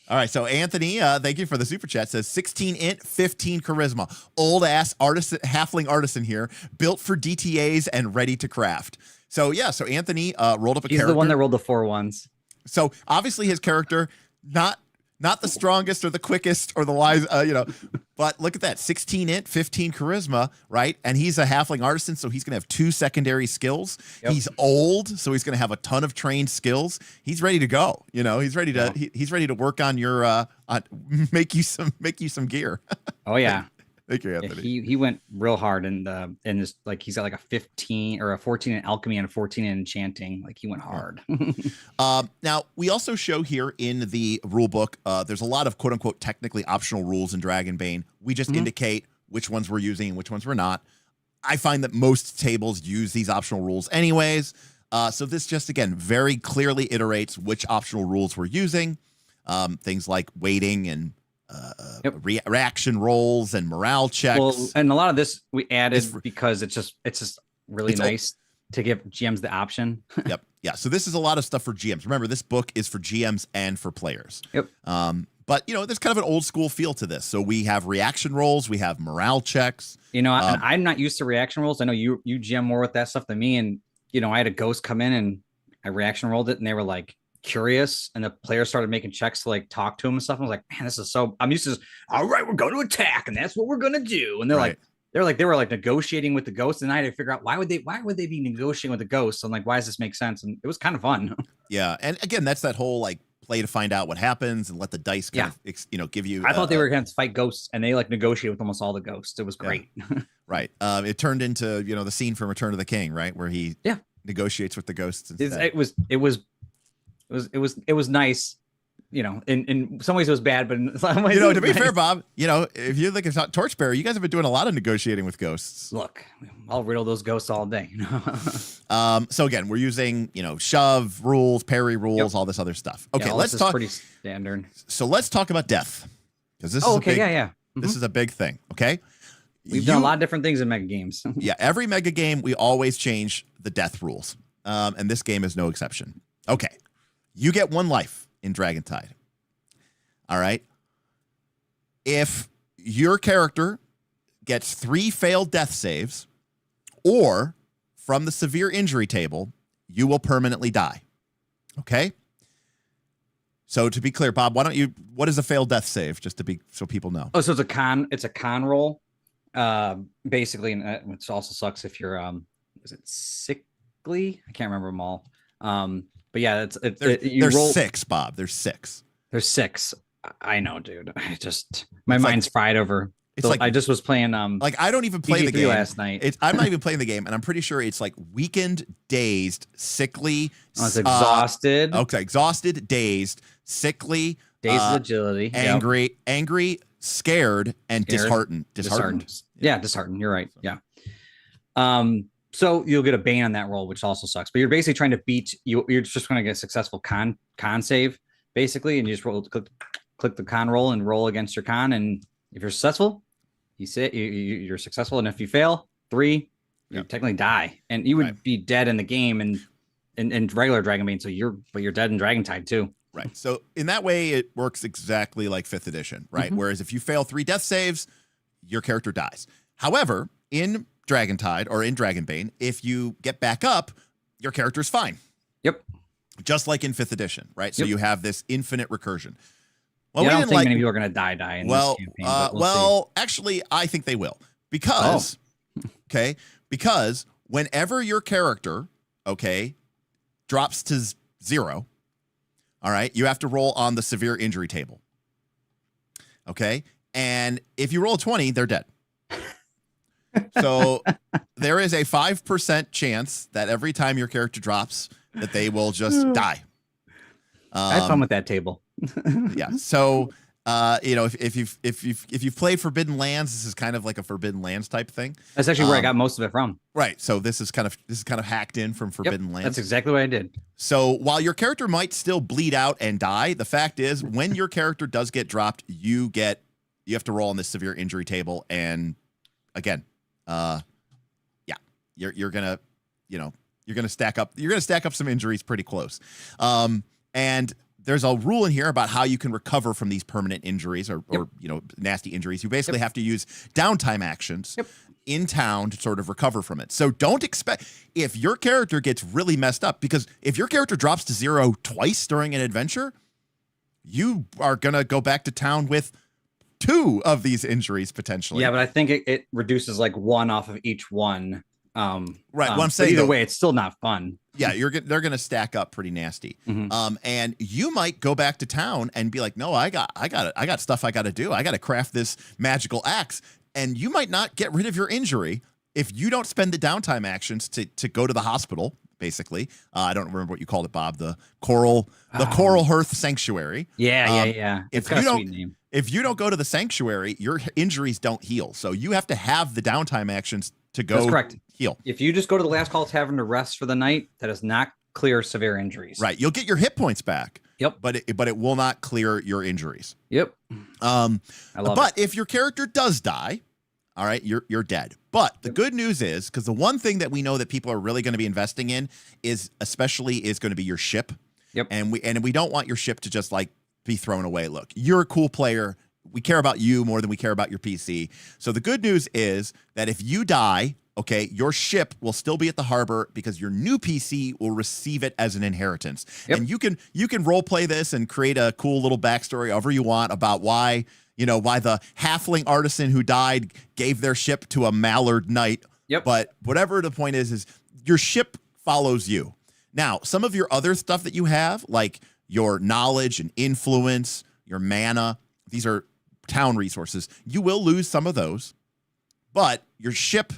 All right, so Anthony, thank you for the super chat. Says 16 int, 15 charisma, old ass artisan, halfling artisan here, built for DTAs and ready to craft. So so Anthony rolled up a character. He's the one that rolled the 4 ones. So obviously his character not the strongest or the quickest or the wise, but look at that, 16 int, 15 charisma, right? And he's a halfling artisan, so he's going to have 2 secondary skills. Yep. He's old, so he's going to have a ton of trained skills. He's ready to go. He's ready to he's ready to work on your make you some gear. Oh yeah. Thank you, Anthony. Yeah, he went real hard in this, like he's got like a 15 or a 14 in alchemy and a 14 in enchanting. Like he went hard. Now we also show here in the rule book, there's a lot of quote unquote technically optional rules in Dragonbane. We just indicate which ones we're using and which ones we're not. I find that most tables use these optional rules anyways. So this just, again, very clearly iterates which optional rules we're using. Things like waiting and reaction rolls and morale checks. Well, and a lot of this we added because it's just really nice to give GMs the option. Yep. Yeah. So this is a lot of stuff for GMs. Remember, this book is for GMs and for players. Yep. But there's kind of an old school feel to this. So we have reaction rolls, we have morale checks. And I'm not used to reaction rolls. I know you GM more with that stuff than me. And I had a ghost come in and I reaction rolled it, and they were like curious, and the players started making checks to like talk to him and stuff. I was like, man, this is so. I'm used to this. All right, we're going to attack, and that's what we're gonna do. And they were like negotiating with the ghost, and I had to figure out why would they be negotiating with the ghost? I'm like, why does this make sense? And it was kind of fun. Yeah, and again, that's that whole like play to find out what happens and let the dice kind of give you. I thought they were going to fight ghosts, and they like negotiated with almost all the ghosts. It was great. Yeah. Right. It turned into the scene from Return of the King, right, where he negotiates with the ghosts. It was nice. In some ways it was bad, but in some ways to be fair, Bob, if you look at Torchbearer, you guys have been doing a lot of negotiating with ghosts. Look, I'll riddle those ghosts all day. So again, we're using, shove rules, parry rules, all this other stuff. Okay, let's talk. Pretty standard. So let's talk about death, because this is this is a big thing. Okay, we've done a lot of different things in mega games. Yeah, every mega game we always change the death rules, and this game is no exception. Okay, you get 1 life in Dragontide. All right. If your character gets 3 failed death saves, or from the severe injury table, you will permanently die. Okay. So to be clear, Bob, what is a failed death save? Just so people know. Oh, so it's a con roll. Basically, and which also sucks if you're is it sickly? I can't remember them all. But yeah, there's 6, Bob. There's 6. There's 6. I know, dude. My mind's fried over. It's like I just was playing like I don't even play the game last night. I'm not even playing the game, and I'm pretty sure it's like weakened, dazed, sickly. It's exhausted. Okay, exhausted, dazed, sickly, dazed agility, angry, scared, and disheartened. Yeah, disheartened. You're right. Yeah. So you'll get a Bane on that roll, which also sucks. But you're basically trying to beat you. You're just going to get a successful con save, basically, and you just click the con roll and roll against your con. And if you're successful, you're successful. And if you fail, 3, you technically die, and you would be dead in the game and in regular Dragonbane. So you're dead in Dragontide too. Right. So in that way, it works exactly like 5th edition, right? Mm-hmm. Whereas if you fail 3 death saves, your character dies. However, in Dragontide or in Dragonbane, if you get back up, your character's fine. Yep. Just like in 5th edition, right? So you have this infinite recursion. Well, I don't think many people are going to die in this campaign. Well, actually, I think they will. Because, because whenever your character, drops to 0, all right, you have to roll on the severe injury table. Okay? And if you roll a 20, they're dead. So there is a 5% chance that every time your character drops, that they will just die. I had fun with that table. Yeah. So if you've played Forbidden Lands, this is kind of like a Forbidden Lands type thing. That's actually where I got most of it from. Right. So this is kind of hacked in from Forbidden Lands. That's exactly what I did. So while your character might still bleed out and die, the fact is when your character does get dropped, you have to roll on this severe injury table, and again, you're gonna stack up some injuries pretty close. And there's a rule in here about how you can recover from these permanent injuries or nasty injuries. You basically have to use downtime actions in town to sort of recover from it. So don't expect, if your character gets really messed up, because if your character drops to 0 twice during an adventure, you are going to go back to town with 2 of these injuries potentially. Yeah, but I think it reduces like 1 off of each one. Right. Well, I'm saying either way, it's still not fun. Yeah, they're going to stack up pretty nasty. Mm-hmm. And you might go back to town and be like, no, I got stuff I got to do. I got to craft this magical axe. And you might not get rid of your injury if you don't spend the downtime actions to go to the hospital. Basically, I don't remember what you called it, Bob. The Coral Hearth Sanctuary. Yeah. It's got a sweet name. If you don't go to the sanctuary, your injuries don't heal. So you have to have the downtime actions to go. That's correct. Heal. If you just go to the Last Call Tavern to rest for the night, that does not clear severe injuries. Right. You'll get your hit points back. Yep. But it will not clear your injuries. Yep. But if your character does die, all right, you're dead. But the good news is, because the one thing that we know that people are really going to be investing in is going to be your ship. Yep. And we don't want your ship to just like be thrown away. Look, you're a cool player. We care about you more than we care about your PC. So the good news is that if you die, your ship will still be at the harbor because your new PC will receive it as an inheritance. Yep. And you can role play this and create a cool little backstory however you want about why the halfling artisan who died gave their ship to a mallard knight. Yep. But whatever the point is your ship follows you. Now, some of your other stuff that you have, like your knowledge and influence, your mana, these are town resources. You will lose some of those, but your ship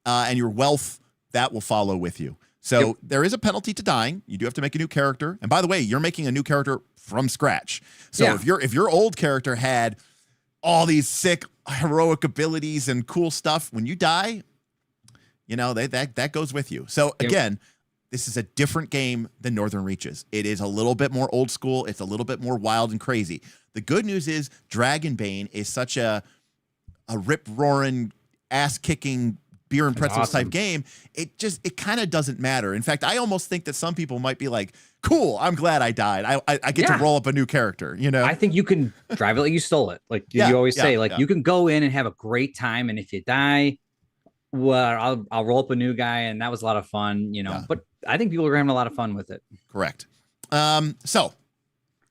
and your wealth, that will follow with you. So there is a penalty to dying. You do have to make a new character. And by the way, you're making a new character from scratch. So if your old character had all these sick heroic abilities and cool stuff, when you die, that goes with you. So again, this is a different game than Northern Reaches. It is a little bit more old school. It's a little bit more wild and crazy. The good news is Dragonbane is such a rip-roaring, ass-kicking, beer and pretzels type game. It kind of doesn't matter. In fact, I almost think that some people might be like, cool, I'm glad I died. I get to roll up a new character, I think you can drive it like you stole it. Like you always say, you can go in and have a great time. And if you die, well, I'll roll up a new guy. And that was a lot of fun, but I think people are having a lot of fun with it. Correct. So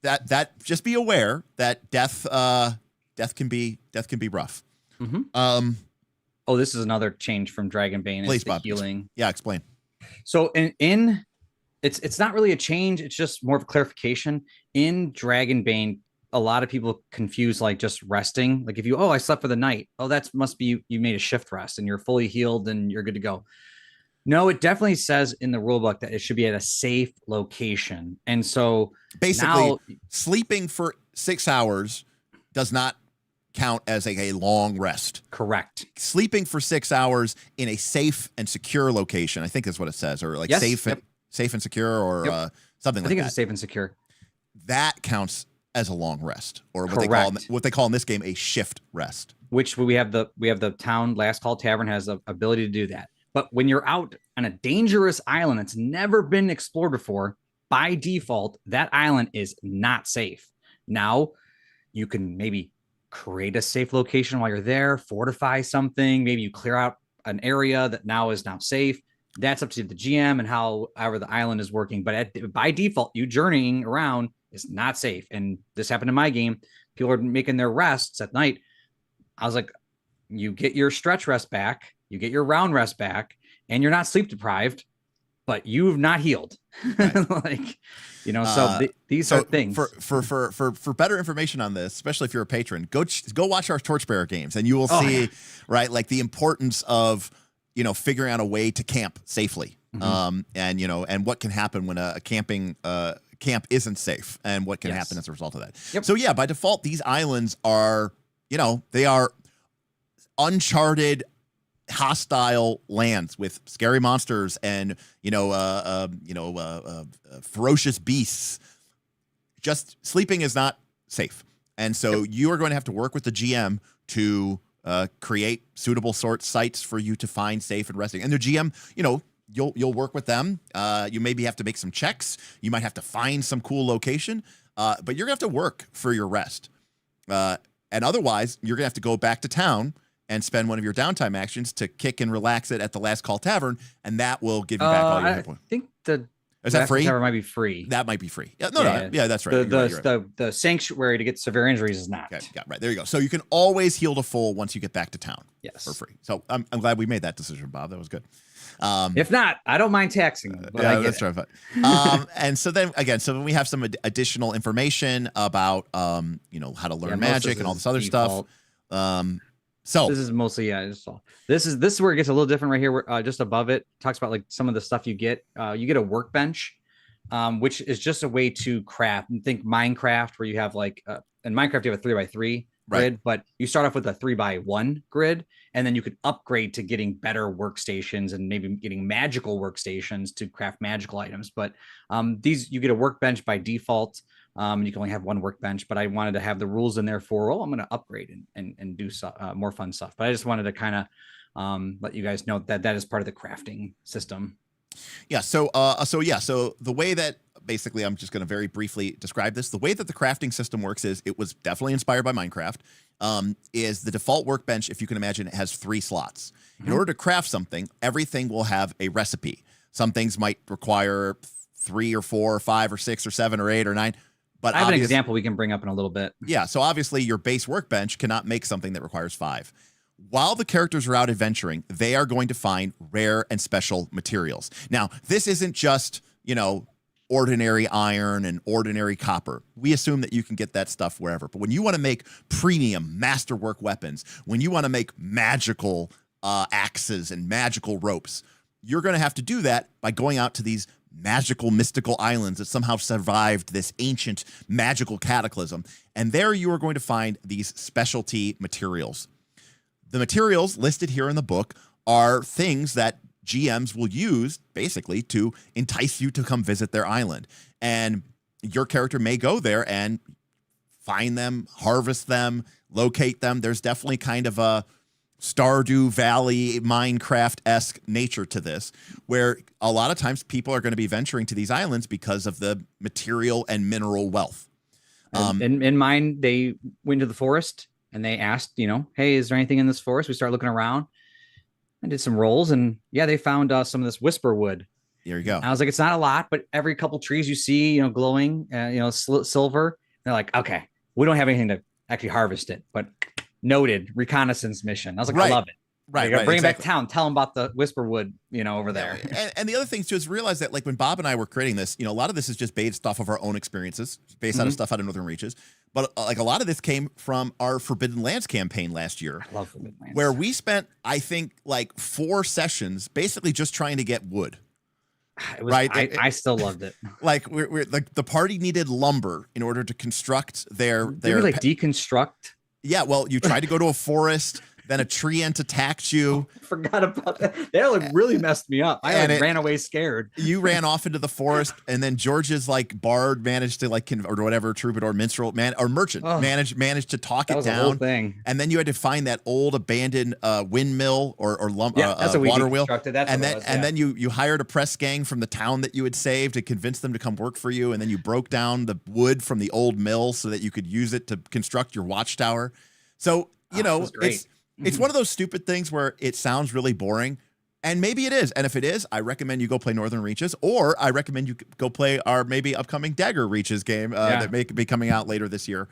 that just be aware that death can be rough. Mm-hmm. Oh, this is another change from Dragonbane. Please, It's the Bob. healing. Yeah, explain. So in it's not really a change. It's just more of a clarification. In Dragonbane, a lot of people confuse like just resting. Like if you, I slept for the night. Oh, that must be you made a shift rest and you're fully healed and you're good to go. No, it definitely says in the rulebook that it should be at a safe location. And so basically now, sleeping for 6 hours does not count as a long rest. Correct. Sleeping for 6 hours in a safe and secure location. I think that's what it says, or like safe and secure, or something like that. I think it's safe and secure. That counts as a long rest, or what they call in this game a shift rest. Which we have the town Last Call Tavern has the ability to do that. But when you're out on a dangerous island that's never been explored before, by default, that island is not safe. Now you can maybe create a safe location while you're there, fortify something. Maybe you clear out an area that now is safe. That's up to the GM and however the island is working. But by default, you journeying around is not safe. And this happened in my game. People are making their rests at night. I was like, you get your stretch rest back, you get your round rest back, and you're not sleep deprived, but you've not healed. Right. These are things. For better information on this, especially if you're a patron, go watch our Torchbearer games, and you will see right, like the importance of figuring out a way to camp safely, and what can happen when a camping camp isn't safe, and what can happen as a result of that. Yep. So by default, these islands are they are uncharted, hostile lands with scary monsters and ferocious beasts. Just sleeping is not safe, and so you are going to have to work with the GM to create suitable sites for you to find safe and resting. And the GM, you'll work with them. You maybe have to make some checks. You might have to find some cool location, but you're gonna have to work for your rest. And otherwise, you're gonna have to go back to town and spend one of your downtime actions to kick and relax it at the Last Call Tavern, and that will give you back all your hit points. I think is that free? Tavern might be free. That might be free. Yeah, that's right. The sanctuary to get severe injuries is not. Okay, right. There you go. So you can always heal to full once you get back to town. Yes, for free. So I'm glad we made that decision, Bob. That was good. If not, I don't mind taxing them. That's right. And so then we have some additional information about how to learn magic and all this other stuff. So this is mostly this is where it gets a little different right here. Where just above it talks about like some of the stuff you get. You get a workbench, which is just a way to craft. And think Minecraft, where you have like in Minecraft you have a 3x3 grid, but you start off with a 3x1 grid, and then you could upgrade to getting better workstations and maybe getting magical workstations to craft magical items. But these you get a workbench by default. You can only have one workbench, but I wanted to have the rules in there for, I'm going to upgrade and do more fun stuff. But I just wanted to kind of let you guys know that is part of the crafting system. Yeah. So the way that basically, I'm just going to very briefly describe this. The way that the crafting system works is it was definitely inspired by Minecraft. Is the default workbench, if you can imagine, it has 3 slots. In order to craft something, everything will have a recipe. Some things might require 3 or 4 or 5 or 6 or 7 or 8 or 9. But I have an example we can bring up in a little bit. Yeah, so obviously your base workbench cannot make something that requires 5. While the characters are out adventuring, they are going to find rare and special materials. Now, this isn't just, ordinary iron and ordinary copper. We assume that you can get that stuff wherever. But when you want to make premium masterwork weapons, when you want to make magical axes and magical ropes, you're going to have to do that by going out to these magical, mystical islands that somehow survived this ancient magical cataclysm. And there you are going to find these specialty materials. The materials listed here in the book are things that GMs will use basically to entice you to come visit their island. And your character may go there and find them, harvest them, locate them. There's definitely kind of a Stardew Valley Minecraft-esque nature to this, where a lot of times people are going to be venturing to these islands because of the material and mineral wealth. In mine, they went to the forest and they asked, hey, is there anything in this forest? We started looking around. I did some rolls, and they found some of this whisper wood. There you go. And I was like, it's not a lot, but every couple trees you see, glowing, silver. They're like, okay, we don't have anything to actually harvest it, but noted reconnaissance mission. I was like, I love it. Right, bring exactly. back town. Tell them about the Whisperwood, over there. And the other thing too is realize that like when Bob and I were creating this, a lot of this is just based off of our own experiences, based out of stuff out of Northern Reaches. But like a lot of this came from our Forbidden Lands campaign last year. I love Forbidden Lands. Where we spent, I think, like 4 sessions basically just trying to get wood. It was, right? I still loved it. Like we're like the party needed lumber in order to construct their Did we like deconstruct? Yeah, well, you tried to go to a forest. Then a tree ant attacked you. I forgot about that. That like really messed me up. I ran away scared. You ran off into the forest, and then George's like bard managed to like or whatever troubadour, minstrel, merchant managed to talk it down. The whole thing. And then you had to find that old abandoned windmill or that's a water wheel. And then you hired a press gang from the town that you had saved to convince them to come work for you. And then you broke down the wood from the old mill so that you could use it to construct your watchtower. So it's one of those stupid things where it sounds really boring, and maybe it is. And if it is, I recommend you go play Northern Reaches, or I recommend you go play our maybe upcoming Dagger Reaches game that may be coming out later this year.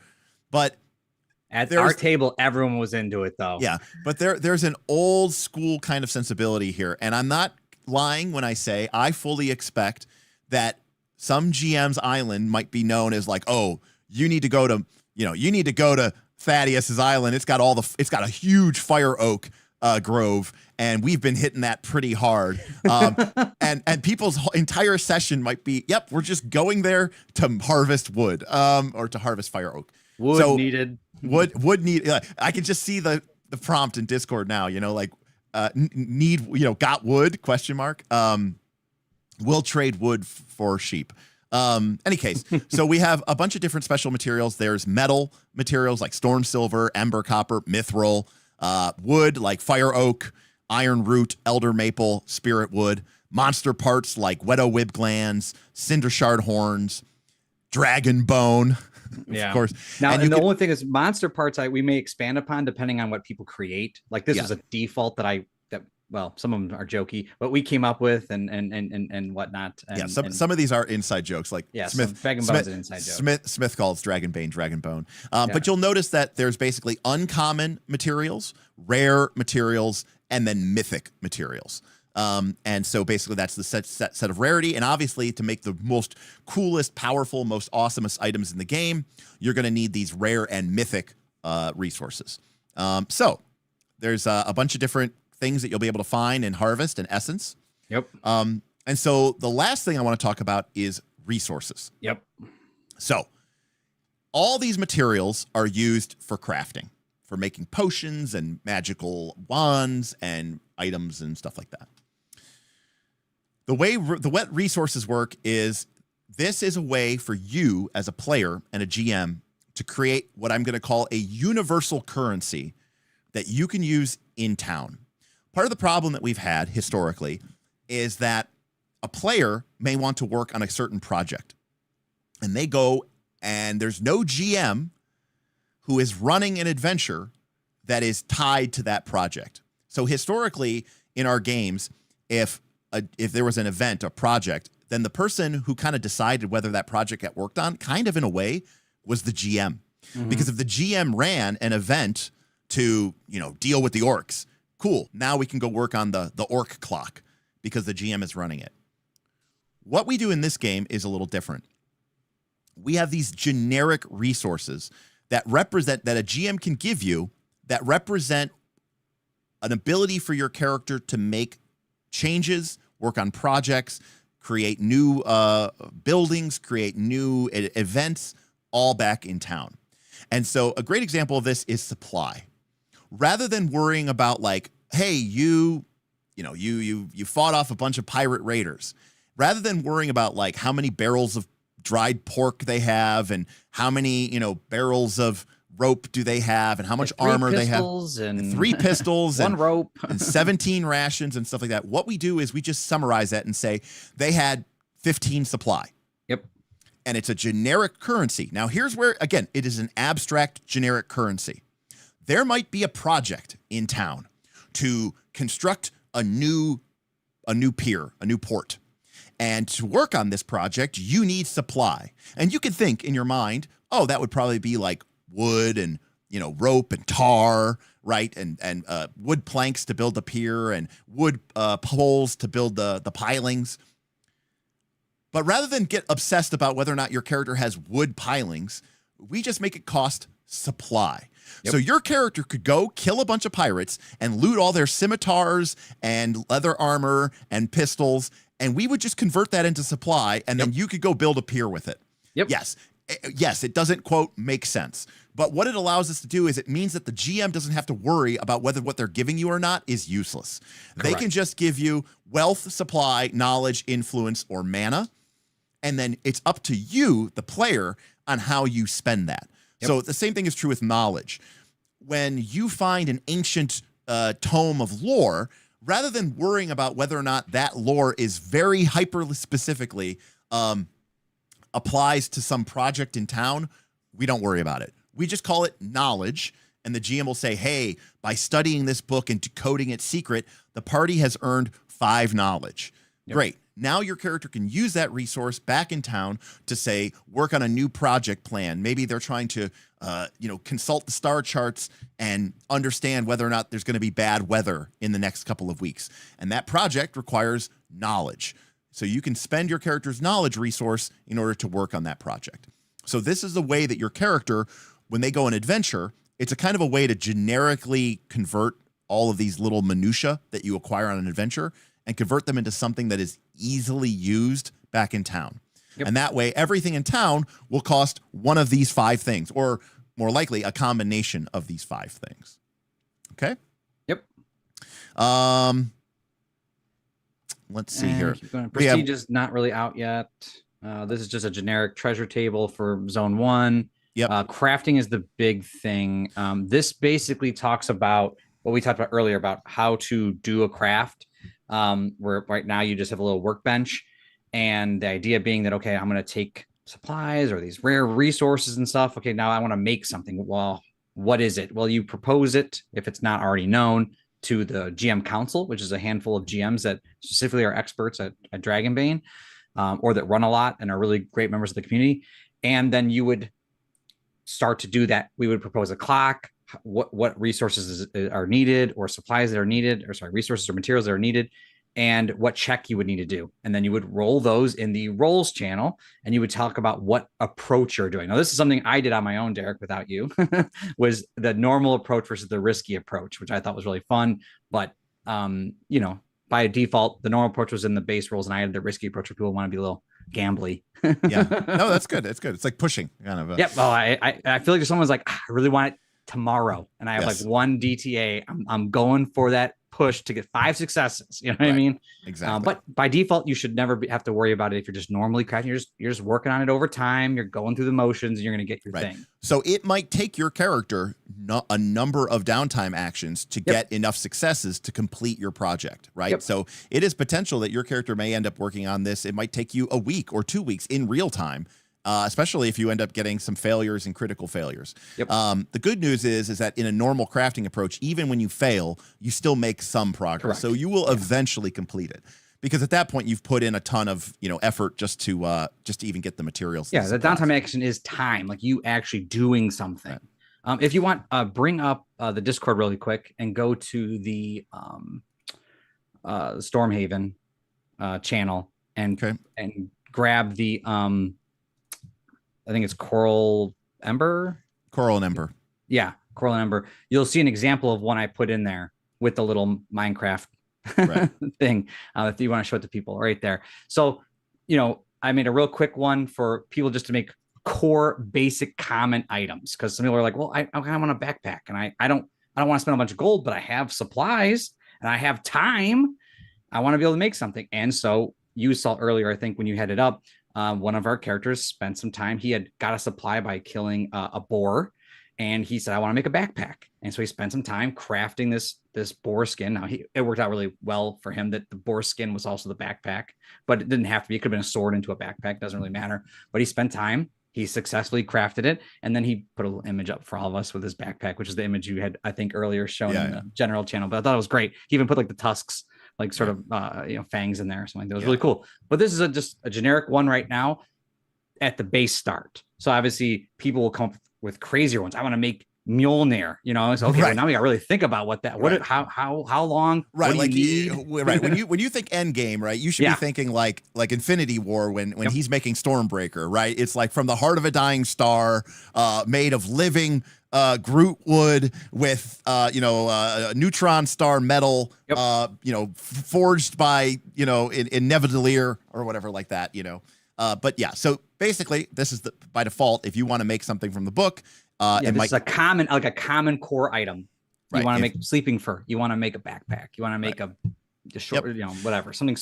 But at our table, everyone was into it, though. Yeah, but there's an old school kind of sensibility here, and I'm not lying when I say I fully expect that some GM's island might be known as like, oh, you need to go to Thaddeus's island. It's got a huge fire oak grove, and we've been hitting that pretty hard. And people's entire session might be, yep, we're just going there to harvest wood, or to harvest fire oak. Wood needed. Wood need. I can just see the prompt in Discord now. Got wood ? Will trade wood for sheep. Any case, so we have a bunch of different special materials. There's metal materials like storm silver, ember copper, mithril, wood like fire oak, iron root, elder maple, spirit wood, monster parts like Wedo Wib glands, cinder shard horns, dragon bone. Of course. Now, and the only thing is monster parts we may expand upon depending on what people create. Like this was a default that some of them are jokey, but we came up with and whatnot. Some of these are inside jokes. Like Smith is an inside joke. Smith calls Dragonbane Dragonbone. But you'll notice that there's basically uncommon materials, rare materials, and then mythic materials. And so basically that's the set of rarity. And obviously to make the most coolest, powerful, most awesomest items in the game, you're going to need these rare and mythic resources. So there's a bunch of different things that you'll be able to find and harvest and essence. Yep. And so the last thing I want to talk about is resources. Yep. So all these materials are used for crafting, for making potions and magical wands and items and stuff like that. The way the wet resources work is this is a way for you as a player and a GM to create what I'm going to call a universal currency that you can use in town. Part of the problem that we've had historically is that a player may want to work on a certain project, and they go and there's no GM who is running an adventure that is tied to that project. So historically in our games, if there was an event, a project, then the person who kind of decided whether that project got worked on, kind of in a way, was the GM. Mm-hmm. Because if the GM ran an event to, deal with the orcs, cool, now we can go work on the orc clock because the GM is running it. What we do in this game is a little different. We have these generic resources that represent, that a GM can give you, that represent an ability for your character to make changes, work on projects, create new buildings, create new events, all back in town. And so a great example of this is supply. Rather than worrying about like, hey, you fought off a bunch of pirate raiders, rather than worrying about like how many barrels of dried pork they have and how many, barrels of rope do they have and how much armor they have, and 3 pistols one rope and 17 rations and stuff like that. What we do is we just summarize that and say they had 15 supply. Yep. And it's a generic currency. Now here's where, again, it is an abstract generic currency. There might be a project in town to construct a new pier, a new port. And to work on this project, you need supply. And you can think in your mind, oh, that would probably be like wood and, rope and tar, right, and wood planks to build the pier and wood poles to build the pilings. But rather than get obsessed about whether or not your character has wood pilings, we just make it cost supply. Yep. So your character could go kill a bunch of pirates and loot all their scimitars and leather armor and pistols, and we would just convert that into supply, and then you could go build a pier with it. Yep. Yes, it doesn't, quote, make sense. But what it allows us to do is it means that the GM doesn't have to worry about whether what they're giving you or not is useless. Correct. They can just give you wealth, supply, knowledge, influence, or mana, and then it's up to you, the player, on how you spend that. Yep. So the same thing is true with knowledge. When you find an ancient tome of lore, rather than worrying about whether or not that lore is very hyper-specifically applies to some project in town, we don't worry about it. We just call it knowledge, and the GM will say, hey, by studying this book and decoding its secret, the party has earned 5 knowledge. Yep. Great. Now your character can use that resource back in town to, say, work on a new project plan. Maybe they're trying to, consult the star charts and understand whether or not there's going to be bad weather in the next couple of weeks. And that project requires knowledge. So you can spend your character's knowledge resource in order to work on that project. So this is the way that your character, when they go on adventure, it's a kind of a way to generically convert all of these little minutia that you acquire on an adventure and convert them into something that is easily used back in town. Yep. And that way, everything in town will cost one of these 5 things, or more likely, a combination of these 5 things. Okay? Yep. Let's see here. Prestige is not really out yet. This is just a generic treasure table for Zone 1. Yep. Crafting is the big thing. This basically talks about what we talked about earlier about how to do a craft. Where right now you just have a little workbench, and the idea being that, okay, I'm going to take supplies or these rare resources and stuff. Okay, now I want to make something. Well, what is it? Well, you propose it, if it's not already known, to the GM Council, which is a handful of GMs that specifically are experts at Dragonbane, or that run a lot and are really great members of the community. And then you would start to do that. We would propose a clock, what resources are needed, or supplies that are needed, or resources or materials that are needed, and what check you would need to do. And then you would roll those in the roles channel, and you would talk about what approach you're doing. Now, this is something I did on my own, Derek, without you, was the normal approach versus the risky approach, which I thought was really fun. But, by default, the normal approach was in the base roles, and I had the risky approach where people want to be a little gambly. Yeah. No, that's good. That's good. It's like pushing kind of. Yep. Oh, I feel like if someone's like, I really want it tomorrow, and I have like 1 DTA, I'm going for that push to get 5 successes. You know what I mean? Exactly. But by default, you should never have to worry about it if you're just normally crafting. You're just working on it over time. You're going through the motions, and you're going to get your thing. So it might take your character a number of downtime actions to get enough successes to complete your project, right? Yep. So it is potential that your character may end up working on this. It might take you a week or 2 weeks in real time. Especially if you end up getting some failures and critical failures. Yep. The good news is that in a normal crafting approach, even when you fail, you still make some progress. Correct. So you will eventually complete it, because at that point you've put in a ton of effort just to even get the materials. Yeah, the downtime action is time, like you actually doing something. Right. If you want, bring up the Discord really quick and go to the Stormhaven channel and grab the I think it's Coral and Ember. Yeah, Coral and Ember. You'll see an example of one I put in there with the little Minecraft thing. If you want to show it to people right there. So, I made a real quick one for people just to make core basic common items, because some people are like, well, I kind of want a backpack, and I don't want to spend a bunch of gold, but I have supplies and I have time. I want to be able to make something. And so you saw earlier, I think when you had it up, one of our characters spent some time. He had got a supply by killing a boar, and he said, I want to make a backpack. And so he spent some time crafting this boar skin. Now it worked out really well for him that the boar skin was also the backpack, but it didn't have to be. It could have been a sword into a backpack. Doesn't really matter. But he spent time. He successfully crafted it. And then he put a little image up for all of us with his backpack, which is the image you had, I think, earlier shown in the general channel. But I thought it was great. He even put like the tusks, like sort of fangs in there or something. That was really cool. But this is just a generic one right now at the base start. So obviously people will come up with crazier ones. I want to make Mjolnir, you know, it's okay. Right. Well, now we got to really think about what that, Right. how long, Right, what like do you need? right when you think Endgame, right, you should be Yeah. thinking like Infinity War when he's making Stormbreaker, right? It's like from the heart of a dying star, made of living Groot wood with neutron star metal, forged by in Nevedalier or whatever like that, But yeah, so basically, this is by default. If you want to make something from the book, this is a common core item. You Right. want to make sleeping fur. You want to make a backpack. You want to make a short, whatever, something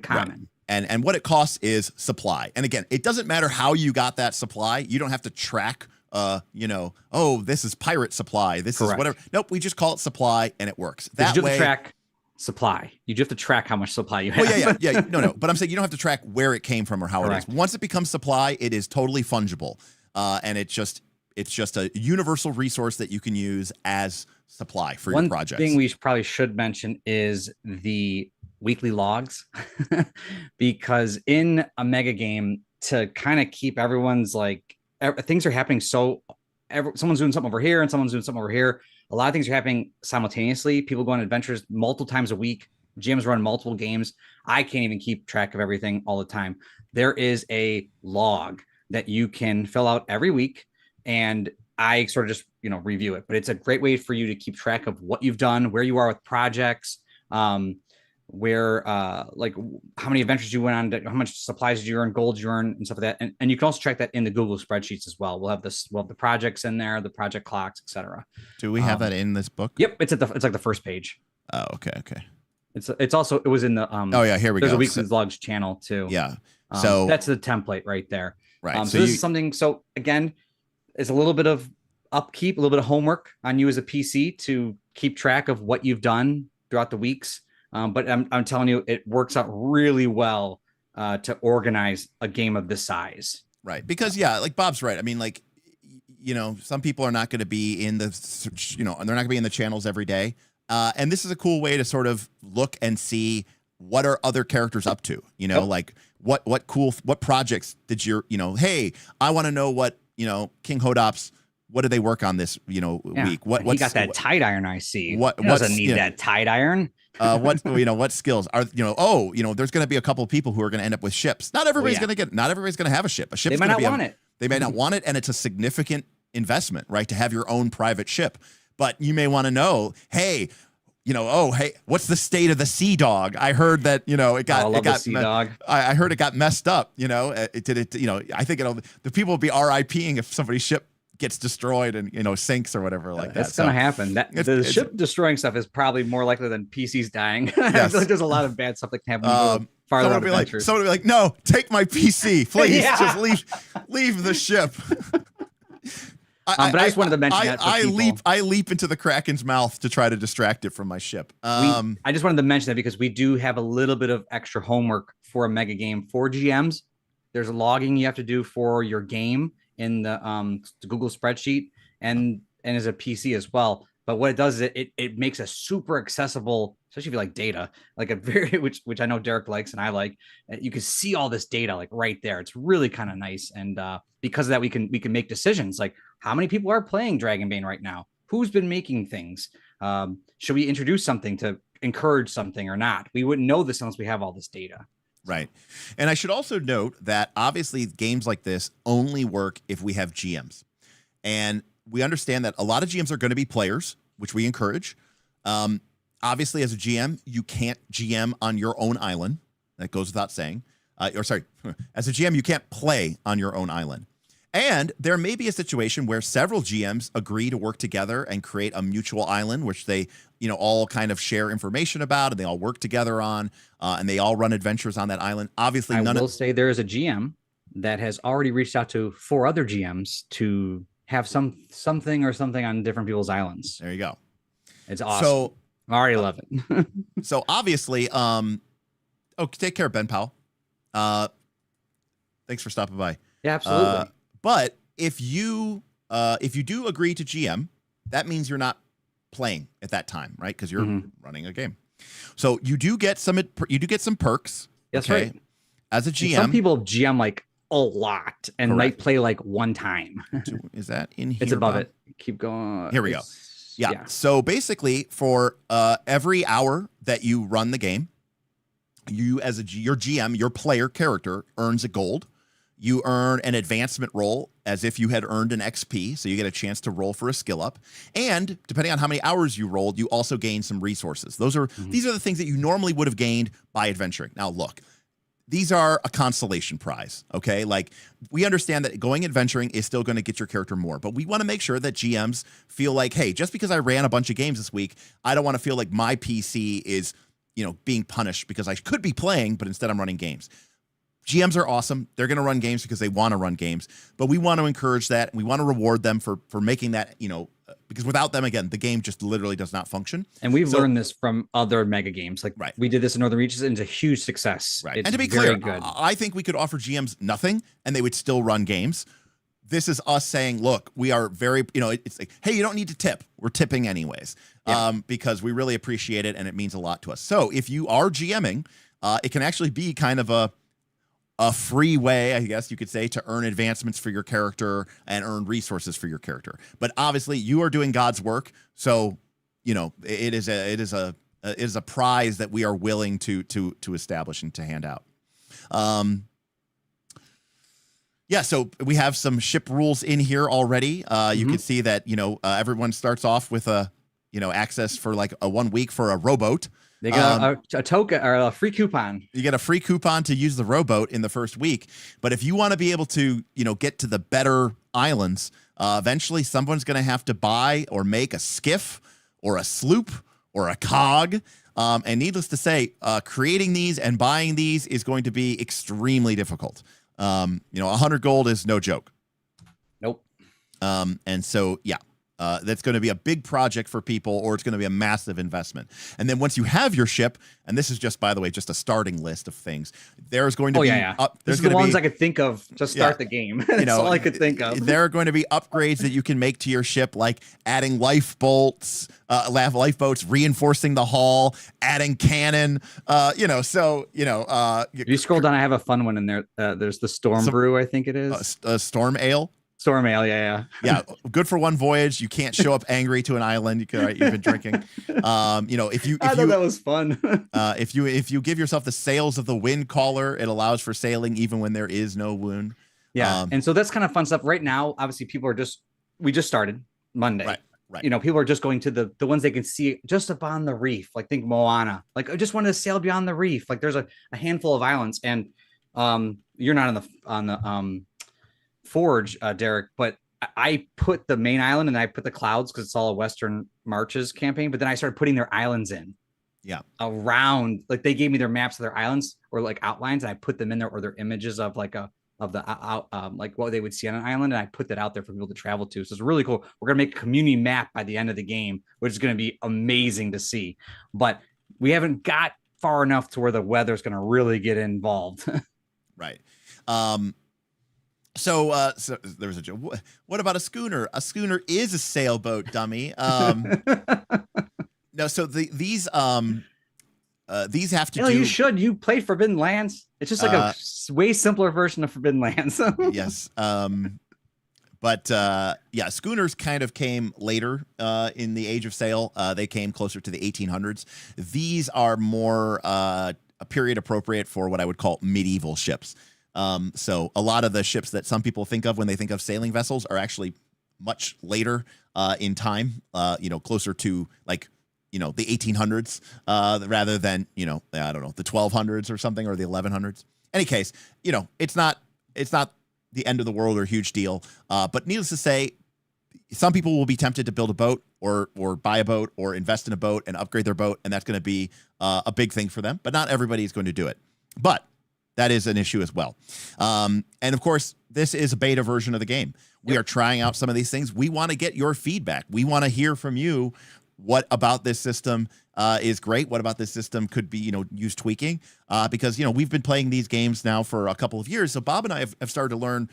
common. Right. And what it costs is supply. And again, it doesn't matter how you got that supply. You don't have to track. This is pirate supply. This is whatever. Nope, we just call it supply, and it works. That you way. Have to track supply. You do have to track how much supply you have. Well, yeah. No. But I'm saying you don't have to track where it came from or how it is. Once it becomes supply, it is totally fungible, and it's just a universal resource that you can use as supply for your projects. One thing we probably should mention is the weekly logs, because in a mega game, to kind of keep everyone's things are happening. So someone's doing something over here and someone's doing something over here. A lot of things are happening simultaneously. People go on adventures multiple times a week. GMs run multiple games. I can't even keep track of everything all the time. There is a log that you can fill out every week, and I sort of just, review it. But it's a great way for you to keep track of what you've done, where you are with projects, where how many adventures you went on, how much supplies did you earn, gold you earn, and stuff like that. And you can also track that in the Google spreadsheets as well. We'll have the projects in there, the project clocks, etc. Do we have that in this book? Yep, it's like the first page. Oh, okay. It's also, it was in the here we go. There's a weekly logs channel too. Yeah. So that's the template right there. Right. So this is something. So again, it's a little bit of upkeep, a little bit of homework on you as a PC to keep track of what you've done throughout the weeks. But I'm telling you, it works out really well to organize a game of this size. Right. Because like Bob's right. I mean, some people are not going to be in the, they're not going to be in the channels every day. And this is a cool way to sort of look and see what are other characters up to, like what projects did hey, I want to know what, King Hodop's, what did they work on this, week? What he got that tight iron, I see. What doesn't need that tight iron? What skills are, there's going to be a couple of people who are going to end up with ships. Not everybody's going to have a ship. A ship. They might not want it. They may not want it. And it's a significant investment, right? To have your own private ship. But you may want to know, hey, what's the state of the Sea Dog? I heard that, I heard it got messed up, I think the people will be RIPing if somebody's ship gets destroyed and, sinks or whatever like that. That's going to happen. The ship destroying stuff is probably more likely than PCs dying. I feel like there's a lot of bad stuff that can happen. Someone will be like, no, take my PC, please. Just leave the ship. But I just wanted to mention that I leap into the Kraken's mouth to try to distract it from my ship. I just wanted to mention that because we do have a little bit of extra homework for a mega game for GMs. There's logging you have to do for your game in the Google spreadsheet and as a PC as well. But what it does is it makes a super accessible, especially if you like data, like a very which I know Derek likes and I like. You can see all this data like right there. It's really kind of nice, and because of that, we can make decisions like how many people are playing Dragonbane right now, who's been making things. Should we introduce something to encourage something or not? We wouldn't know this unless we have all this data. Right. And I should also note that obviously games like this only work if we have GMs. And we understand that a lot of GMs are going to be players, which we encourage. Obviously, as a GM, you can't GM on your own island. That goes without saying. As a GM, you can't play on your own island. And there may be a situation where several GMs agree to work together and create a mutual island, which they, all kind of share information about and they all work together on, and they all run adventures on that island. Obviously, I will say there is a GM that has already reached out to 4 other GMs to have something on different people's islands. There you go. It's awesome. So I already love it. So obviously, take care, Ben Powell. Thanks for stopping by. Yeah, absolutely. But if you do agree to GM, that means you're not playing at that time, right? Because you're running a game. So you do get some perks. That's okay? right. As a GM, and some people GM like a lot, and might play like one time. Is that in here? It's above Bob? it. Keep going. Here we go. Yeah. So basically, for every hour that you run the game, you as your GM, your player character earns a gold. You earn an advancement roll as if you had earned an XP, so you get a chance to roll for a skill up. And depending on how many hours you rolled, you also gain some resources. These are the things that you normally would have gained by adventuring. Now, look, these are a consolation prize, okay? Like, we understand that going adventuring is still going to get your character more, but we want to make sure that GMs feel like, hey, just because I ran a bunch of games this week, I don't want to feel like my PC is, being punished because I could be playing, but instead I'm running games. GMs are awesome. They're going to run games because they want to run games, but we want to encourage that. We want to reward them for making that, because without them, again, the game just literally does not function. And we've learned this from other mega games. Like we did this in Northern Reaches, and it's a huge success. Right. It's and to be clear, I think we could offer GMs nothing and they would still run games. This is us saying, look, we are very, it's like, hey, you don't need to tip. We're tipping anyways, because we really appreciate it and it means a lot to us. So if you are GMing, it can actually be kind of a free way, I guess you could say, to earn advancements for your character and earn resources for your character. But obviously, you are doing God's work, so it is a prize that we are willing to establish and to hand out. So we have some ship rules in here already. You can see that everyone starts off with access for like a 1 week for a rowboat. They got a token or a free coupon. You get a free coupon to use the rowboat in the first week. But if you want to be able to, get to the better islands, eventually someone's going to have to buy or make a skiff or a sloop or a cog. And needless to say, creating these and buying these is going to be extremely difficult. 100 gold is no joke. Nope. And so, that's going to be a big project for people, or it's going to be a massive investment. And then once you have your ship, and this is just, by the way, just a starting list of things, there's going to be... There's the ones I could think of to start the game. That's all I could think of. There are going to be upgrades that you can make to your ship, like adding lifeboats, reinforcing the hull, adding cannon, If you scroll down, I have a fun one in there. There's the Storm Brew, I think it is. Storm Ale. Storm Ale, yeah. Good for one voyage. You can't show up angry to an island you've been drinking. If I thought that was fun. if you give yourself the sails of the wind caller, it allows for sailing even when there is no wind. And so that's kind of fun stuff. Right now, obviously, we just started Monday. Right. People are just going to the ones they can see just upon the reef. Like think Moana. Like I just wanted to sail beyond the reef. Like there's a handful of islands, and you're not on the Forge, Derek, but I put the main island and I put the clouds because it's all a Western Marches campaign, but then I started putting their islands in around, like they gave me their maps of their islands or like outlines, and I put them in there, or their images of like like what they would see on an island, and I put that out there for people to travel to. So it's really cool. We're gonna make a community map by the end of the game, which is gonna be amazing to see, but we haven't got far enough to where the weather's gonna really get involved. Right. So there was a joke. What about a schooner? A schooner is a sailboat, dummy. No, so these have to do. You should. You played Forbidden Lands. It's just like a way simpler version of Forbidden Lands. Yes. But schooners kind of came later in the Age of Sail. They came closer to the 1800s. These are more period appropriate for what I would call medieval ships. So a lot of the ships that some people think of when they think of sailing vessels are actually much later in time, closer to like, the 1800s rather than, I don't know, the 1200s or something, or the 1100s. Any case, it's not the end of the world or a huge deal. But needless to say, some people will be tempted to build a boat or buy a boat or invest in a boat and upgrade their boat. And that's going to be a big thing for them, but not everybody is going to do it. But that is an issue as well. And of course, this is a beta version of the game. We are trying out some of these things. We want to get your feedback. We want to hear from you. What about this system is great? What about this system could be, use tweaking? Because, we've been playing these games now for a couple of years. So Bob and I have started to learn,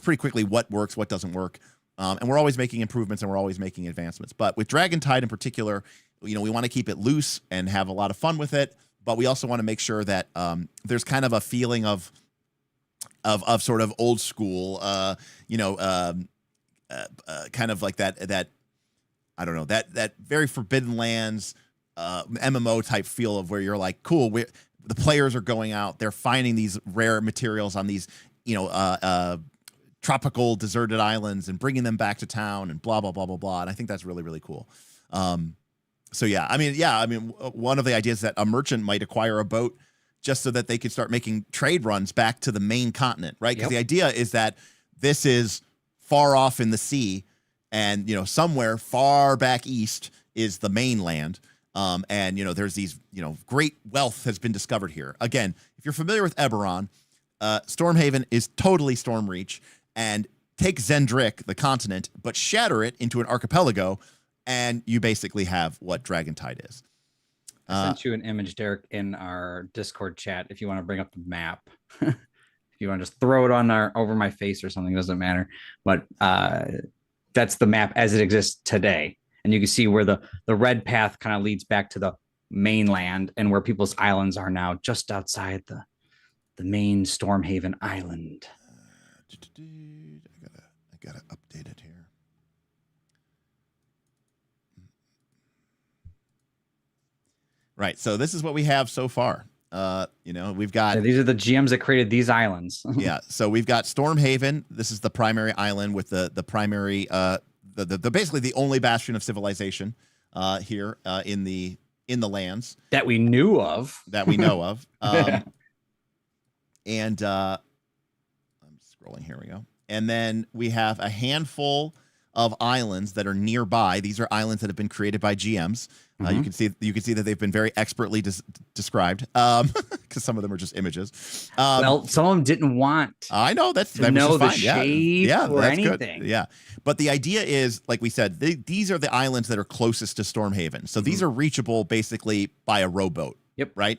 pretty quickly what works, what doesn't work. And we're always making improvements and we're always making advancements. But with Dragontide in particular, we want to keep it loose and have a lot of fun with it. But we also want to make sure that there's kind of a feeling of of sort of old school, kind of like that I don't know, that very Forbidden Lands MMO type feel of where you're like, cool, the players are going out, they're finding these rare materials on these, tropical deserted islands and bringing them back to town and blah, blah, blah, blah, blah. And I think that's really, really cool. So I mean, one of the ideas is that a merchant might acquire a boat just so that they could start making trade runs back to the main continent, right? Because the idea is that this is far off in the sea, and somewhere far back east is the mainland. And there's these great wealth has been discovered here. Again, if you're familiar with Eberron, Stormhaven is totally Stormreach, and take Zendrick, the continent, but shatter it into an archipelago, and you basically have what Dragontide is. I sent you an image, Derek, in our Discord chat if you want to bring up the map. If you want to just throw it on over my face or something, it doesn't matter. But that's the map as it exists today. And you can see where the red path kind of leads back to the mainland and where people's islands are now, just outside the main Stormhaven island. I gotta update it here. Right, so this is what we have so far. We've got... these are the GMs that created these islands. Yeah, so we've got Stormhaven. This is the primary island with the primary, the basically the only bastion of civilization here in the lands. That we knew of. That we know of. And I'm scrolling, here we go. And then we have a handful of islands that are nearby. These are islands that have been created by GMs. You can see that they've been very expertly described, because some of them are just images. Well, some of them didn't want. I know that know the fine. shape or that's anything. Good. Yeah, but the idea is, like we said, these are the islands that are closest to Stormhaven. So these are reachable basically by a rowboat. Yep. Right.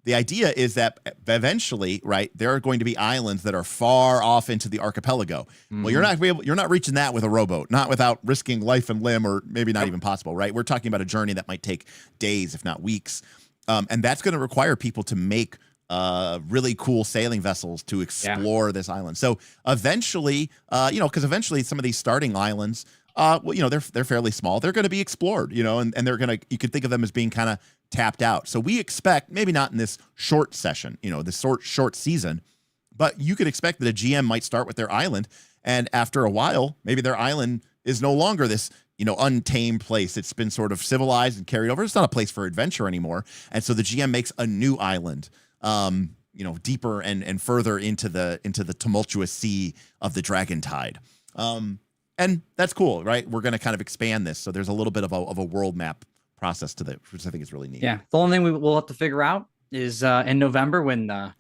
The idea is that eventually, right, there are going to be islands that are far off into the archipelago. Well, you're not reaching that with a rowboat, not without risking life and limb, or maybe not even possible, right? We're talking about a journey that might take days, if not weeks. And that's going to require people to make really cool sailing vessels to explore this island. So eventually, because eventually some of these starting islands, they're fairly small. They're going to be explored, and you could think of them as being kind of tapped out. So we expect, maybe not in this short session, this short season, but you could expect that a GM might start with their island, and after a while, maybe their island is no longer this, untamed place. It's been sort of civilized and carried over. It's not a place for adventure anymore. And so the GM makes a new island, deeper and further into the tumultuous sea of the Dragontide. And that's cool, right? We're going to kind of expand this. So there's a little bit of a world map process to that, which I think is really neat. Yeah. The only thing we'll have to figure out is in November, when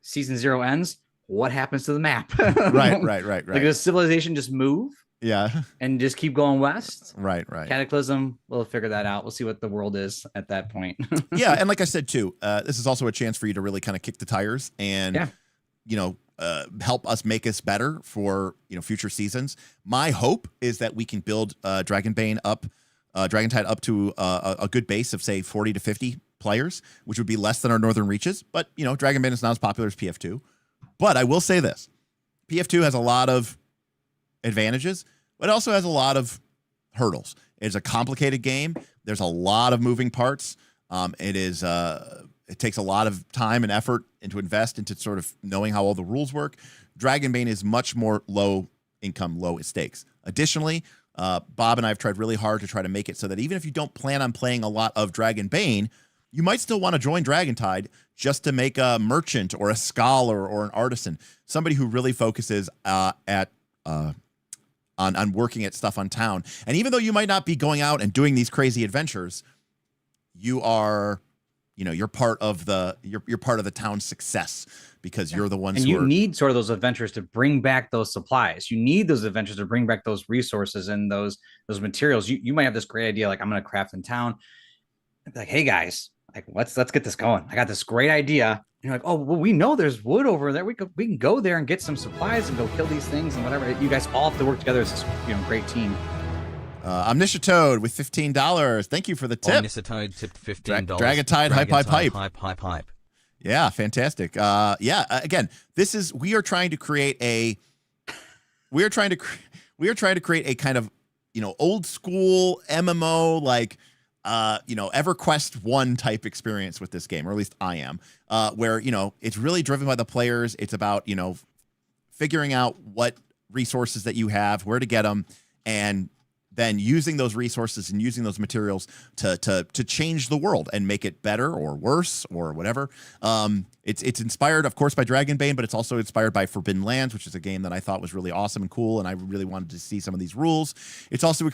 season 0 ends, what happens to the map? Right. Like, does civilization just move? Yeah. And just keep going west? Right. Cataclysm, we'll figure that out. We'll see what the world is at that point. Yeah. And like I said, too, this is also a chance for you to really kind of kick the tires and, help us make us better for, future seasons. My hope is that we can build Dragonbane up, Dragontide up to a good base of, say, 40 to 50 players, which would be less than our Northern Reaches. But, Dragonbane is not as popular as PF2. But I will say this. PF2 has a lot of advantages, but it also has a lot of hurdles. It's a complicated game. There's a lot of moving parts. It takes a lot of time and effort and to invest into sort of knowing how all the rules work. Dragonbane is much more low income, low stakes. Additionally, Bob and I have tried really hard to try to make it so that even if you don't plan on playing a lot of Dragonbane, you might still want to join Dragontide just to make a merchant or a scholar or an artisan, somebody who really focuses on working at stuff on town. And even though you might not be going out and doing these crazy adventures, you are, you're part of the town's success because you're the ones and you need sort of those adventures to bring back those supplies. You need those adventures to bring back those resources and those materials. You might have this great idea, like, I'm going to craft in town. Like, hey guys, like, let's get this going. I got this great idea. And you're like, oh, well, we know there's wood over there. We can go there and get some supplies and go kill these things and whatever. You guys all have to work together as this, great team. Omniscitoad with $15. Thank you for the tip. Omniscitoad tipped $15. Dragontide hype. Yeah, fantastic. Again, we are trying to create a kind of, old school MMO, like EverQuest 1 type experience with this game, or at least I am, where, it's really driven by the players. It's about, figuring out what resources that you have, where to get them, and then using those resources and using those materials to change the world and make it better or worse or whatever. It's inspired, of course, by Dragonbane, but it's also inspired by Forbidden Lands, which is a game that I thought was really awesome and cool, and I really wanted to see some of these rules. It's also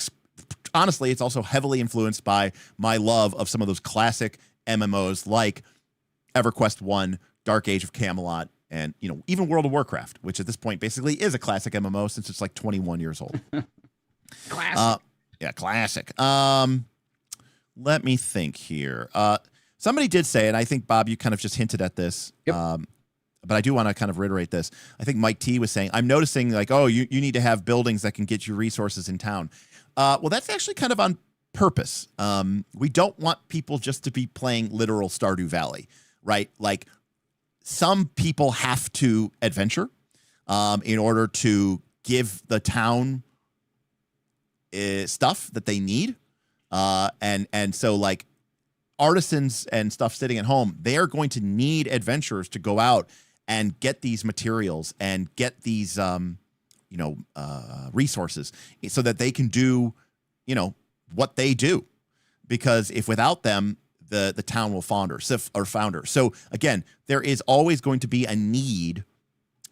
honestly, it's also heavily influenced by my love of some of those classic MMOs like EverQuest 1, Dark Age of Camelot, and even World of Warcraft, which at this point basically is a classic MMO since it's like 21 years old. Classic. Classic. Let me think here. Somebody did say, and I think, Bob, you kind of just hinted at this, Yep. but I do want to kind of reiterate this. I think Mike T was saying, I'm noticing like, oh, you need to have buildings that can get you resources in town. Well, that's actually kind of on purpose. We don't want people just to be playing literal Stardew Valley, right? Like, some people have to adventure in order to give the town stuff that they need. And so, like, artisans and stuff sitting at home, they are going to need adventurers to go out and get these materials and get these resources so that they can do what they do, because if without them the town will founder. So again, there is always going to be a need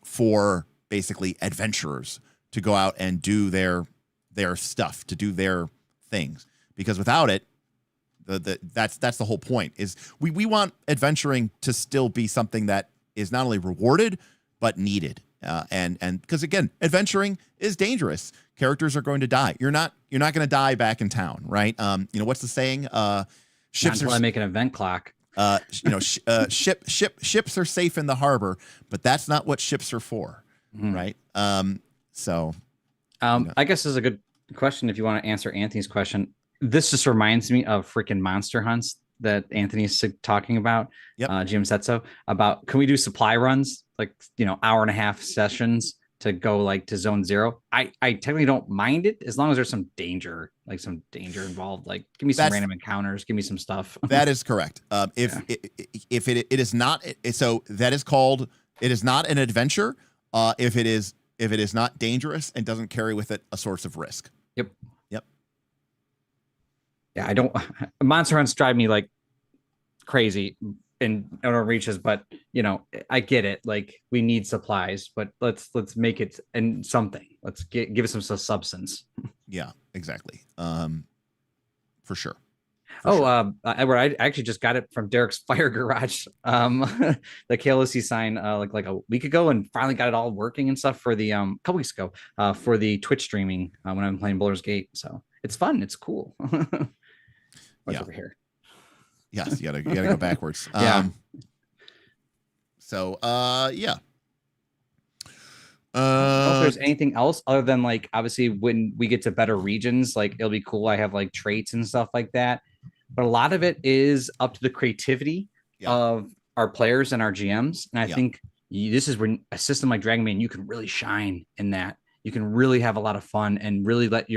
for basically adventurers to go out and do their stuff, to do their things, because without it, that's the whole point. Is we want adventuring to still be something that is not only rewarded but needed. And because again, adventuring is dangerous. Characters are going to die. You're not going to die back in town, right? What's the saying? Ships I make an event clock. Ships are safe in the harbor, but that's not what ships are for, right? I guess this is a good question if you want to answer Anthony's question. This just reminds me of freaking monster hunts that Anthony's talking about. Yep. Jim Setso about, can we do supply runs, like, hour and a half sessions to go like to zone 0? I technically don't mind it as long as there's some danger involved. Like, give me some random encounters, give me some stuff. That is correct. If it is not, so that is called, it is not an adventure. If it is not dangerous and doesn't carry with it a source of risk. Yep. Yeah, I don't. Monster hunts drive me like crazy in outer reaches, but I get it. Like, we need supplies, but let's make it and something. Let's give it some substance. Yeah, exactly. For sure. Edward, I actually just got it from Derek's Fire Garage. The KOLC sign like a week ago, and finally got it all working and stuff for the couple weeks ago for the Twitch streaming when I'm playing Baldur's Gate. So it's fun. It's cool. What's over here? Yes, you gotta go backwards. Yeah. Yeah. If there's anything else other than, like, obviously when we get to better regions, like, it'll be cool. I have like traits and stuff like that, but a lot of it is up to the creativity of our players and our GMs. And I think this is when a system like Dragonbane, you can really shine in that. You can really have a lot of fun and really let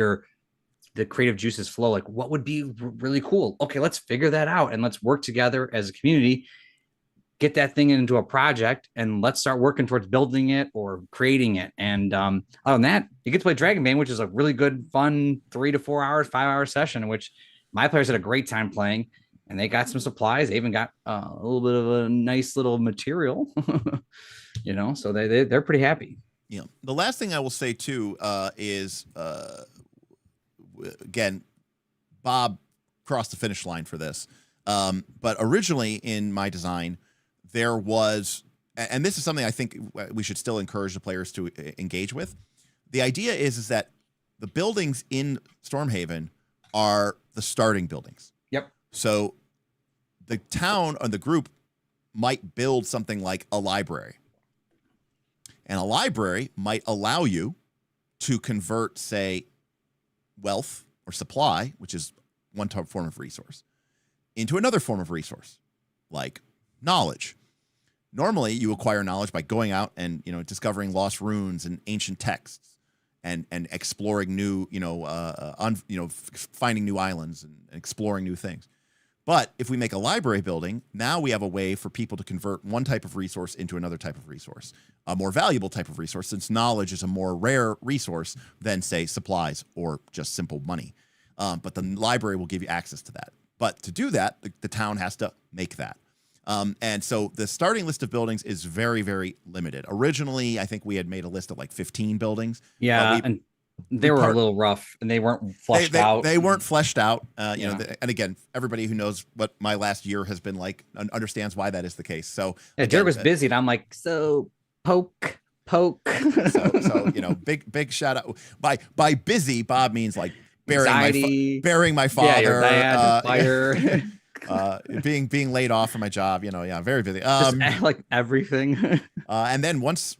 the creative juices flow. Like, what would be really cool? Okay, let's figure that out and let's work together as a community, get that thing into a project, and let's start working towards building it or creating it. And other than that, you get to play Dragonbane, which is a really good, fun 3 to 4 hours, 5-hour session in which my players had a great time playing, and they got some supplies. They even got a little bit of a nice little material, so they're pretty happy. Yeah. The last thing I will say too is again, Bob crossed the finish line for this. But originally in my design, there was, and this is something I think we should still encourage the players to engage with. The idea is that the buildings in Stormhaven are the starting buildings. Yep. So the town or the group might build something like a library. And a library might allow you to convert, say, wealth or supply, which is one form of resource, into another form of resource, like knowledge. Normally, you acquire knowledge by going out and discovering lost runes and ancient texts, and exploring new finding new islands and exploring new things. But if we make a library building, now we have a way for people to convert one type of resource into another type of resource, a more valuable type of resource, since knowledge is a more rare resource than, say, supplies or just simple money. But the library will give you access to that. But to do that, the town has to make that. And so the starting list of buildings is very, very limited. Originally, I think we had made a list of like 15 buildings. Yeah, and they were a little rough, and they weren't fleshed out. They weren't fleshed out. And again, everybody who knows what my last year has been like understands why that is the case. So Derek was busy, and I'm like, so poke. so big shout out. By busy, Bob means like burying my father. Yeah, your dad, fire. Being laid off from my job, very busy. Like everything. And then once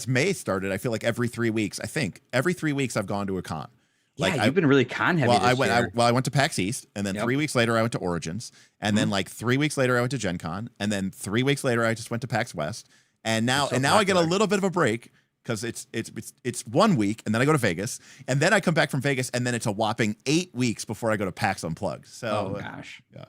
May started, I feel like every 3 weeks, I've gone to a con. Like you've been really con heavy. Well, I went to PAX East, and then 3 weeks later I went to Origins, and then like 3 weeks later I went to Gen Con, and then 3 weeks later I just went to PAX West, and now I get a little bit of a break. Because it's 1 week, and then I go to Vegas, and then I come back from Vegas, and then it's a whopping 8 weeks before I go to PAX Unplugged. So, oh gosh, yeah.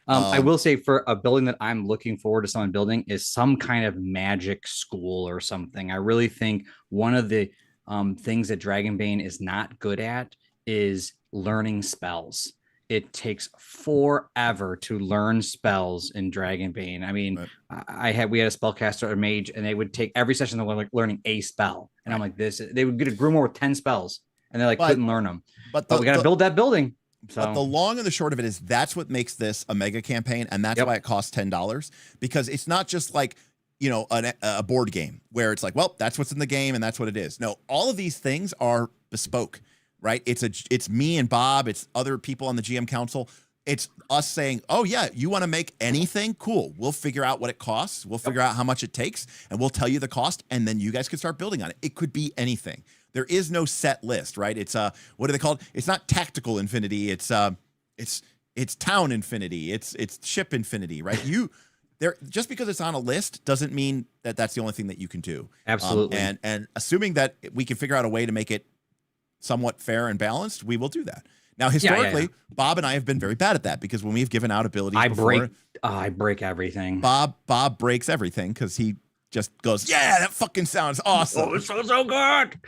I will say, for a building that I'm looking forward to someone building is some kind of magic school or something. I really think one of the things that Dragonbane is not good at is learning spells. It takes forever to learn spells in Dragonbane. I mean, right. We had a spellcaster, a mage, and they would take every session they were like learning a spell. And I'm like, they would get a grimoire with 10 spells, and they couldn't learn them. But we got to build that building. So. But the long and the short of it is that's what makes this a mega campaign, and that's why it costs $10, because it's not just like a board game where it's like, well, that's what's in the game and that's what it is. No, all of these things are bespoke. Right. It's me and Bob. It's other people on the GM council. It's us saying, oh, yeah, you want to make anything? Cool. We'll figure out what it costs. We'll figure out how much it takes, and we'll tell you the cost. And then you guys can start building on it. It could be anything. There is no set list. Right. It's what are they called? It's not tactical infinity. It's town infinity. It's ship infinity. Right. Just because it's on a list doesn't mean that that's the only thing that you can do. Absolutely. And assuming that we can figure out a way to make it somewhat fair and balanced, we will do that. Now, historically, Bob and I have been very bad at that, because when we've given out abilities I break everything. Bob breaks everything because he just goes, yeah, that fucking sounds awesome. Oh, it's so good.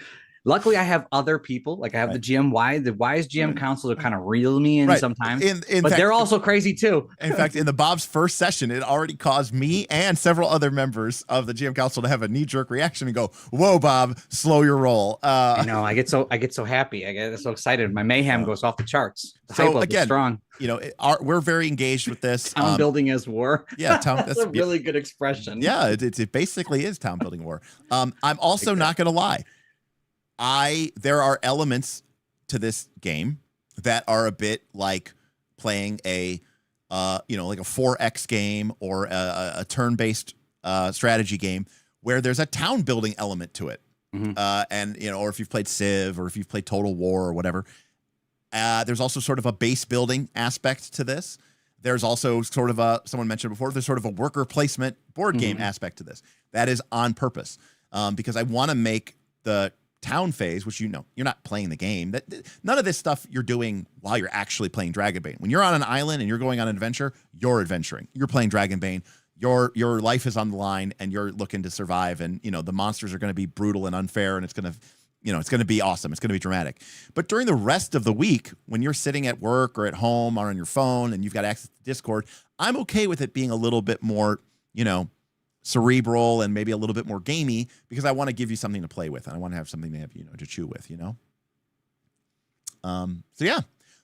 Luckily, I have other people. Like I have the GM the wise GM council to kind of reel me in sometimes. But they're also crazy too. In fact, in the Bob's first session, it already caused me and several other members of the GM council to have a knee-jerk reaction and go, "Whoa, Bob, slow your roll." I know. I get so happy. I get so excited. My mayhem goes off the charts. The hype level is strong. We're very engaged with this. Town building as war. Yeah, that's a really good expression. Yeah, it basically is town building war. I'm also not going to lie. There are elements to this game that are a bit like playing a 4X game or a turn-based strategy game where there's a town building element to it. Mm-hmm. Or if you've played Civ or if you've played Total War or whatever, there's also sort of a base building aspect to this. There's also sort of someone mentioned before, there's sort of a worker placement board game aspect to this. That is on purpose, because I want to make the town phase, which you're not playing the game. None of this stuff you're doing while you're actually playing Dragonbane. When you're on an island and you're going on an adventure, you're adventuring. You're playing Dragonbane. Your life is on the line, and you're looking to survive. And the monsters are going to be brutal and unfair, and it's going to be awesome. It's going to be dramatic. But during the rest of the week, when you're sitting at work or at home or on your phone and you've got access to Discord, I'm okay with it being a little bit more, cerebral and maybe a little bit more gamey, because I want to give you something to play with, and I want to have something to have to chew with.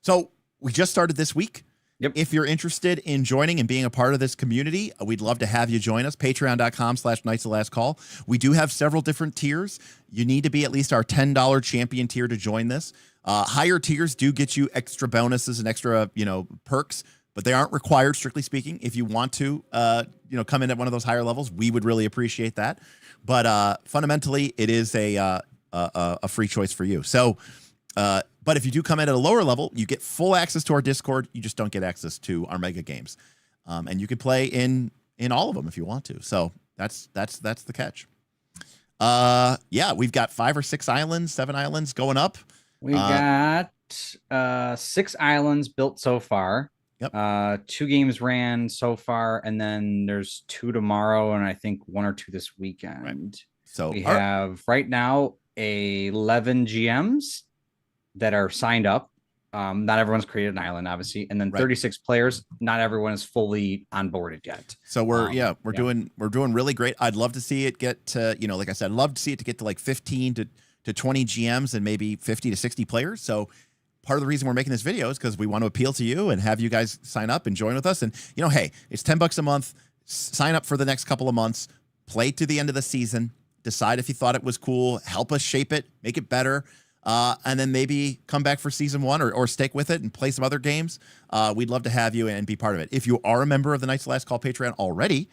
So we just started this week. Yep. If you're interested in joining and being a part of this community, we'd love to have you join us. Patreon.com/Knights of Last Call. We do have several different tiers. You need to be at least our $10 champion tier to join this. Higher tiers do get you extra bonuses and extra perks, but they aren't required, strictly speaking. If you want to, come in at one of those higher levels, we would really appreciate that. But fundamentally, it is a free choice for you. So, but if you do come in at a lower level, you get full access to our Discord. You just don't get access to our mega games, and you can play in in all of them if you want to. So that's the catch. Yeah, we've got 5 or 6 islands, 7 islands going up. We got 6 islands built so far. Yep. 2 games ran so far, and then there's 2 tomorrow, and I think 1 or 2 this weekend. Right. So we have right now 11 GMs that are signed up. Not everyone's created an island, obviously, and then 36 players. Not everyone is fully onboarded yet. So we're doing really great. I'd love to see it get to, like I said, I'd love to see it to get to like 15 to 20 GMs and maybe 50 to 60 players. So part of the reason we're making this video is because we want to appeal to you and have you guys sign up and join with us. And hey, it's $10 a month. Sign up for the next couple of months. Play to the end of the season. Decide if you thought it was cool. Help us shape it. Make it better. And then maybe come back for season 1 or stick with it and play some other games. We'd love to have you and be part of it. If you are a member of the Knights of Last Call Patreon already,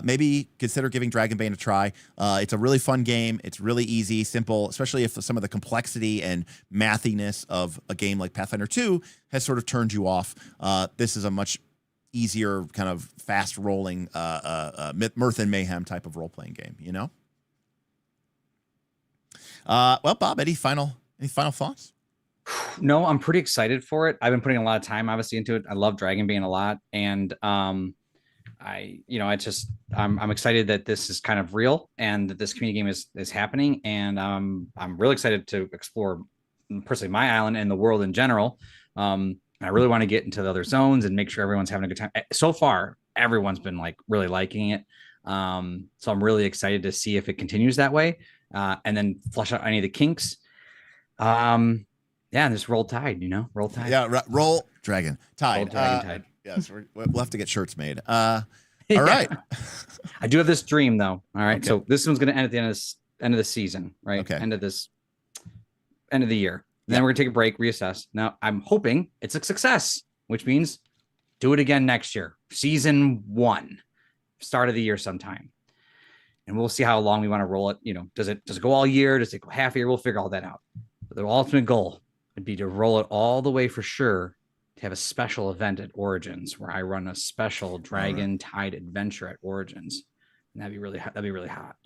maybe consider giving Dragonbane a try. It's a really fun game. It's really easy, simple, especially if some of the complexity and mathiness of a game like Pathfinder 2 has sort of turned you off. This is a much easier, kind of fast-rolling mirth and mayhem type of role-playing game, Well, Bob, any final thoughts? No, I'm pretty excited for it. I've been putting a lot of time, obviously, into it. I love Dragonbane a lot, and I'm excited that this is kind of real and that this community game is happening. And I'm really excited to explore personally my island and the world in general. I really want to get into the other zones and make sure everyone's having a good time. So far, everyone's been like really liking it. So I'm really excited to see if it continues that way. And then flush out any of the kinks. And just roll tide, roll tide. Yeah, roll Dragon Tide. Roll Dragontide. Yes, we'll have to get shirts made. All right. I do have this dream though. All right. Okay. So this one's going to end at the end of the season, right? Okay. End of the year. And then we're gonna take a break, reassess. Now I'm hoping it's a success, which means do it again next year. Season 1, start of the year sometime. And we'll see how long we want to roll it. Does it go all year? Does it go half a year? We'll figure all that out. But the ultimate goal would be to roll it all the way for sure, to have a special event at Origins where I run a special Dragontide adventure at Origins. And that'd be really hot.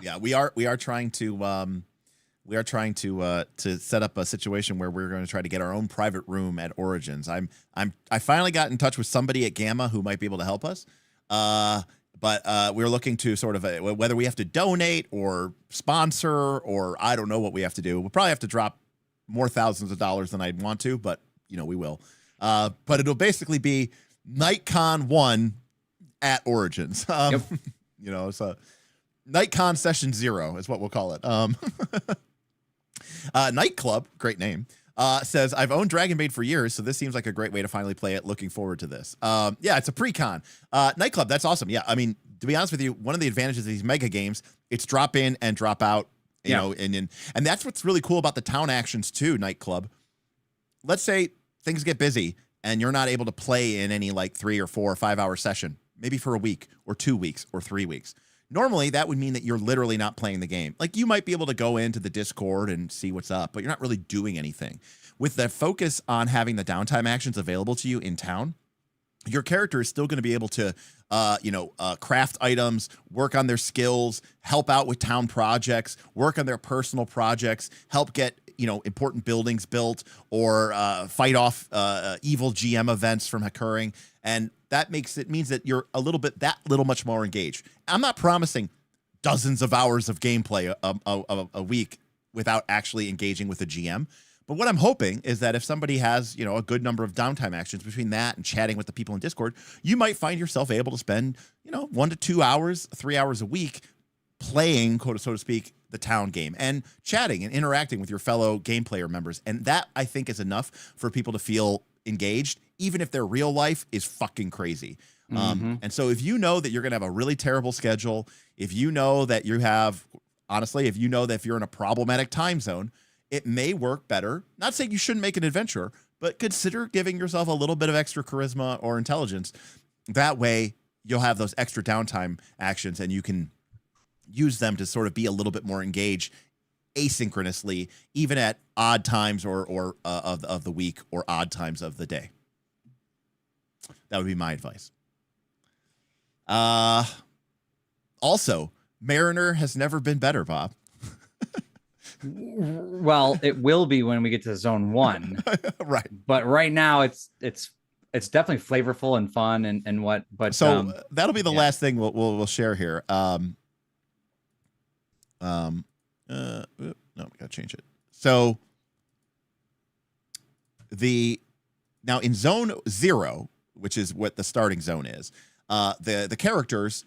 Yeah, we are trying to set up a situation where we're going to try to get our own private room at Origins. I finally got in touch with somebody at Gamma who might be able to help us. But we're looking to sort of whether we have to donate or sponsor or I don't know what we have to do. We'll probably have to drop more thousands of dollars than I'd want to, but we will. But it'll basically be NightCon 1 at Origins. Yep. So NightCon Session 0 is what we'll call it. Nightclub, great name. Says, I've owned Dragonbane for years, so this seems like a great way to finally play it. Looking forward to this. Yeah, it's a pre-con. Nightclub, that's awesome. Yeah, I mean, to be honest with you, one of the advantages of these mega games, it's drop in and drop out, you know, and that's what's really cool about the town actions too, Nightclub. Let's say things get busy and you're not able to play in any like 3 or 4 or 5 hour session, maybe for a week or 2 weeks or 3 weeks. Normally, that would mean that you're literally not playing the game. Like, you might be able to go into the Discord and see what's up, but you're not really doing anything. With the focus on having the downtime actions available to you in town, your character is still going to be able to, craft items, work on their skills, help out with town projects, work on their personal projects, help get, important buildings built, or fight off evil GM events from occurring. And that means that you're a little much more engaged. I'm not promising dozens of hours of gameplay a week without actually engaging with the GM. But what I'm hoping is that if somebody has, a good number of downtime actions between that and chatting with the people in Discord, you might find yourself able to spend, 1 to 2 hours, 3 hours a week playing, so to speak, the town game and chatting and interacting with your fellow game player members. And that, I think, is enough for people to feel engaged, even if their real life is fucking crazy. And so if you know that you're going to have a really terrible schedule, if you know that you have, honestly, if you know that if you're in a problematic time zone, it may work better. Not saying you shouldn't make an adventure, but consider giving yourself a little bit of extra charisma or intelligence. That way you'll have those extra downtime actions and you can use them to sort of be a little bit more engaged asynchronously, even at odd times or of the week or odd times of the day. That would be my advice. Also, Mariner has never been better, Bob. Well, it will be when we get to zone 1. Right. But right now it's definitely flavorful and fun and what, but so that'll be the last thing we'll share here. No, we gotta change it. So now in zone 0, which is what the starting zone is, the characters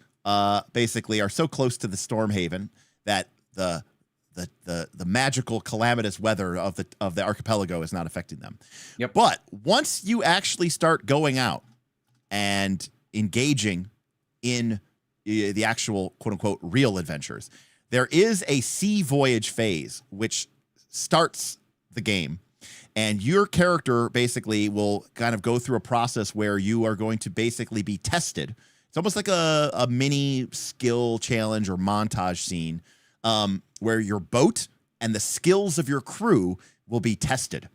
basically are so close to the Stormhaven that the magical calamitous weather of the archipelago is not affecting them. Yep. But once you actually start going out and engaging in the actual quote unquote real adventures, there is a sea voyage phase which starts the game, and your character basically will kind of go through a process where you are going to basically be tested. It's almost like a mini skill challenge or montage scene, where your boat and the skills of your crew will be tested.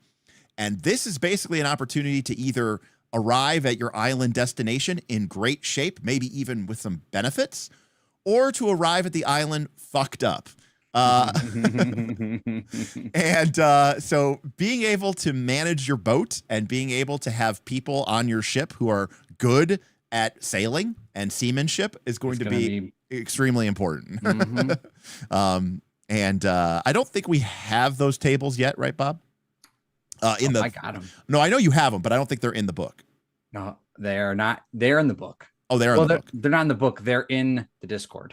And this is basically an opportunity to either arrive at your island destination in great shape, maybe even with some benefits, or to arrive at the island fucked up. So being able to manage your boat and being able to have people on your ship who are good at sailing and seamanship is going to be extremely important. And I don't think we have those tables yet, right, Bob? I got them. No, I know you have them, but I don't think they're in the book. No, they're not. They're in the book. Oh, they're in the book. They're not in the book. They're in the Discord.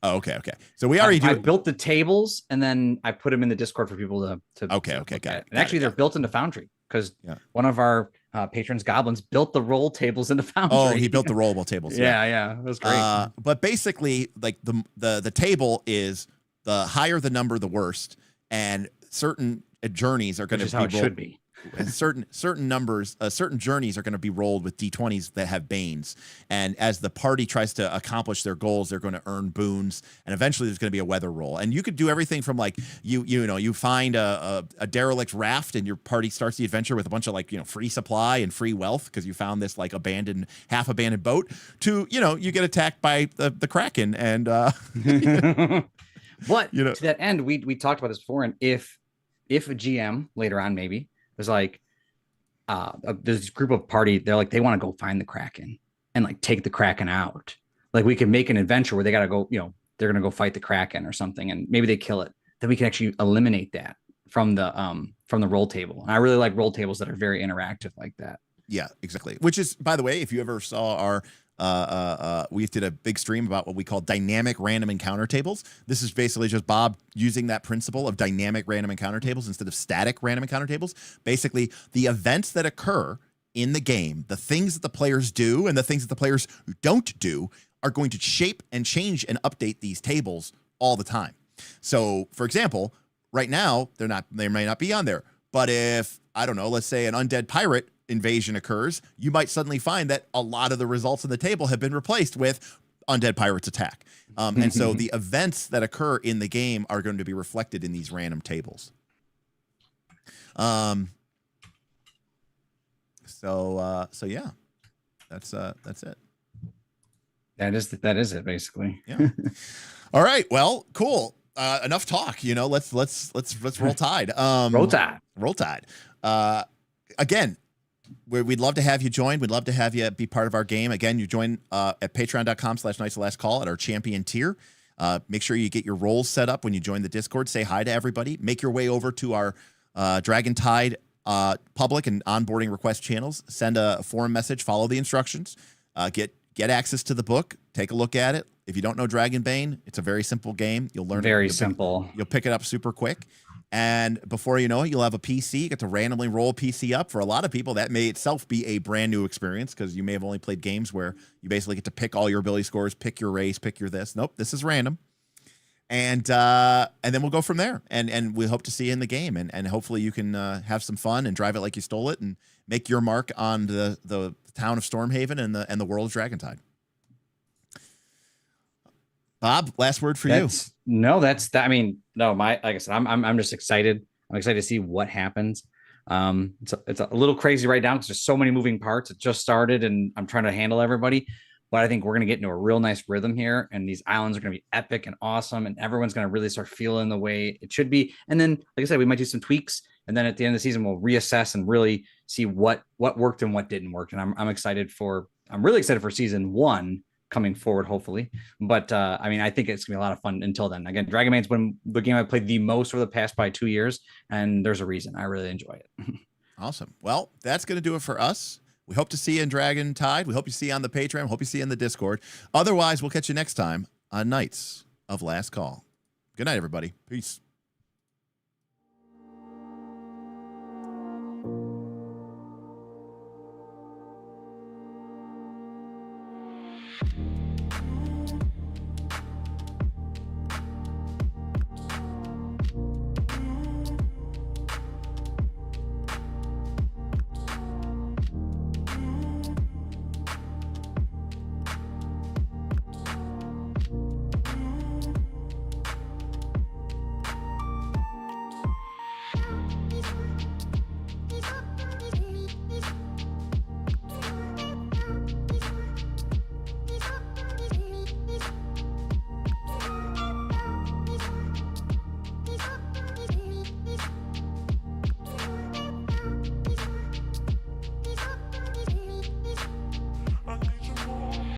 Oh, okay. So we already I built the tables and then I put them in the Discord for people to Okay, got it. And actually, they're built into Foundry because one of our patrons, Goblins, built the roll tables into Foundry. Oh, he built the rollable tables. Yeah, it was great. But basically, like the table is the higher the number, the worst, and certain journeys are going to be how it should be. And certain journeys are going to be rolled with D20s that have Banes, and as the party tries to accomplish their goals, they're going to earn boons, and eventually there's going to be a weather roll. And you could do everything from like you find a derelict raft, and your party starts the adventure with a bunch of free supply and free wealth because you found this like half abandoned boat, to you get attacked by the Kraken and But to that end, we talked about this before, and if a GM later on maybe there's like there's this group of party, they're like they want to go find the Kraken and like take the Kraken out. Like we can make an adventure where they got to go, they're gonna go fight the Kraken or something, and maybe they kill it. Then we can actually eliminate that from the roll table. And I really like roll tables that are very interactive like that. Yeah, exactly. Which is, by the way, if you ever saw our we did a big stream about what we call dynamic random encounter tables. This is basically just Bob using that principle of dynamic random encounter tables instead of static random encounter tables. Basically, the events that occur in the game, the things that the players do and the things that the players don't do are going to shape and change and update these tables all the time. So, for example, right now, they may not be on there. But if, I don't know, let's say an undead pirate invasion occurs, you might suddenly find that a lot of the results on the table have been replaced with undead pirates attack. And so the events that occur in the game are going to be reflected in these random tables. So yeah, that's it. That is it basically. Yeah. All right. Well, cool. Enough talk. Let's roll tide. Roll tide. Again, we'd love to have you join. We'd love to have you be part of our game. Again, you join at patreon.com/nightslastcall at our champion tier. Make sure you get your roles set up when you join the Discord. Say hi to everybody. Make your way over to our Dragontide public and onboarding request channels. Send a forum message. Follow the instructions. Get access to the book. Take a look at it. If you don't know Dragonbane, it's a very simple game. You'll learn very simple. You'll pick it up super quick. And before you know it, you'll have a PC. You get to randomly roll a PC up. For a lot of people, that may itself be a brand new experience because you may have only played games where you basically get to pick all your ability scores, pick your race, pick your this. Nope, this is random. And then we'll go from there. And we hope to see you in the game. And hopefully you can have some fun and drive it like you stole it and make your mark on the town of Stormhaven and the world of Dragontide. Bob, last word for you. Like I said, I'm just excited. I'm excited to see what happens. It's a little crazy right now because there's so many moving parts. It just started and I'm trying to handle everybody, but I think we're going to get into a real nice rhythm here, and these islands are going to be epic and awesome, and everyone's going to really start feeling the way it should be. And then, like I said, we might do some tweaks, and then at the end of the season, we'll reassess and really see what worked and what didn't work. And I'm really excited for season 1 coming forward, hopefully. But I mean, I think it's gonna be a lot of fun until then. Again, Dragonbane's been the game I've played the most over the past by 2 years, and there's a reason. I really enjoy it. Awesome. Well, that's gonna do it for us. We hope to see you in Dragontide. We hope you see you on the Patreon. We hope you see you in the Discord. Otherwise, we'll catch you next time on Knights of Last Call. Good night, everybody. Peace.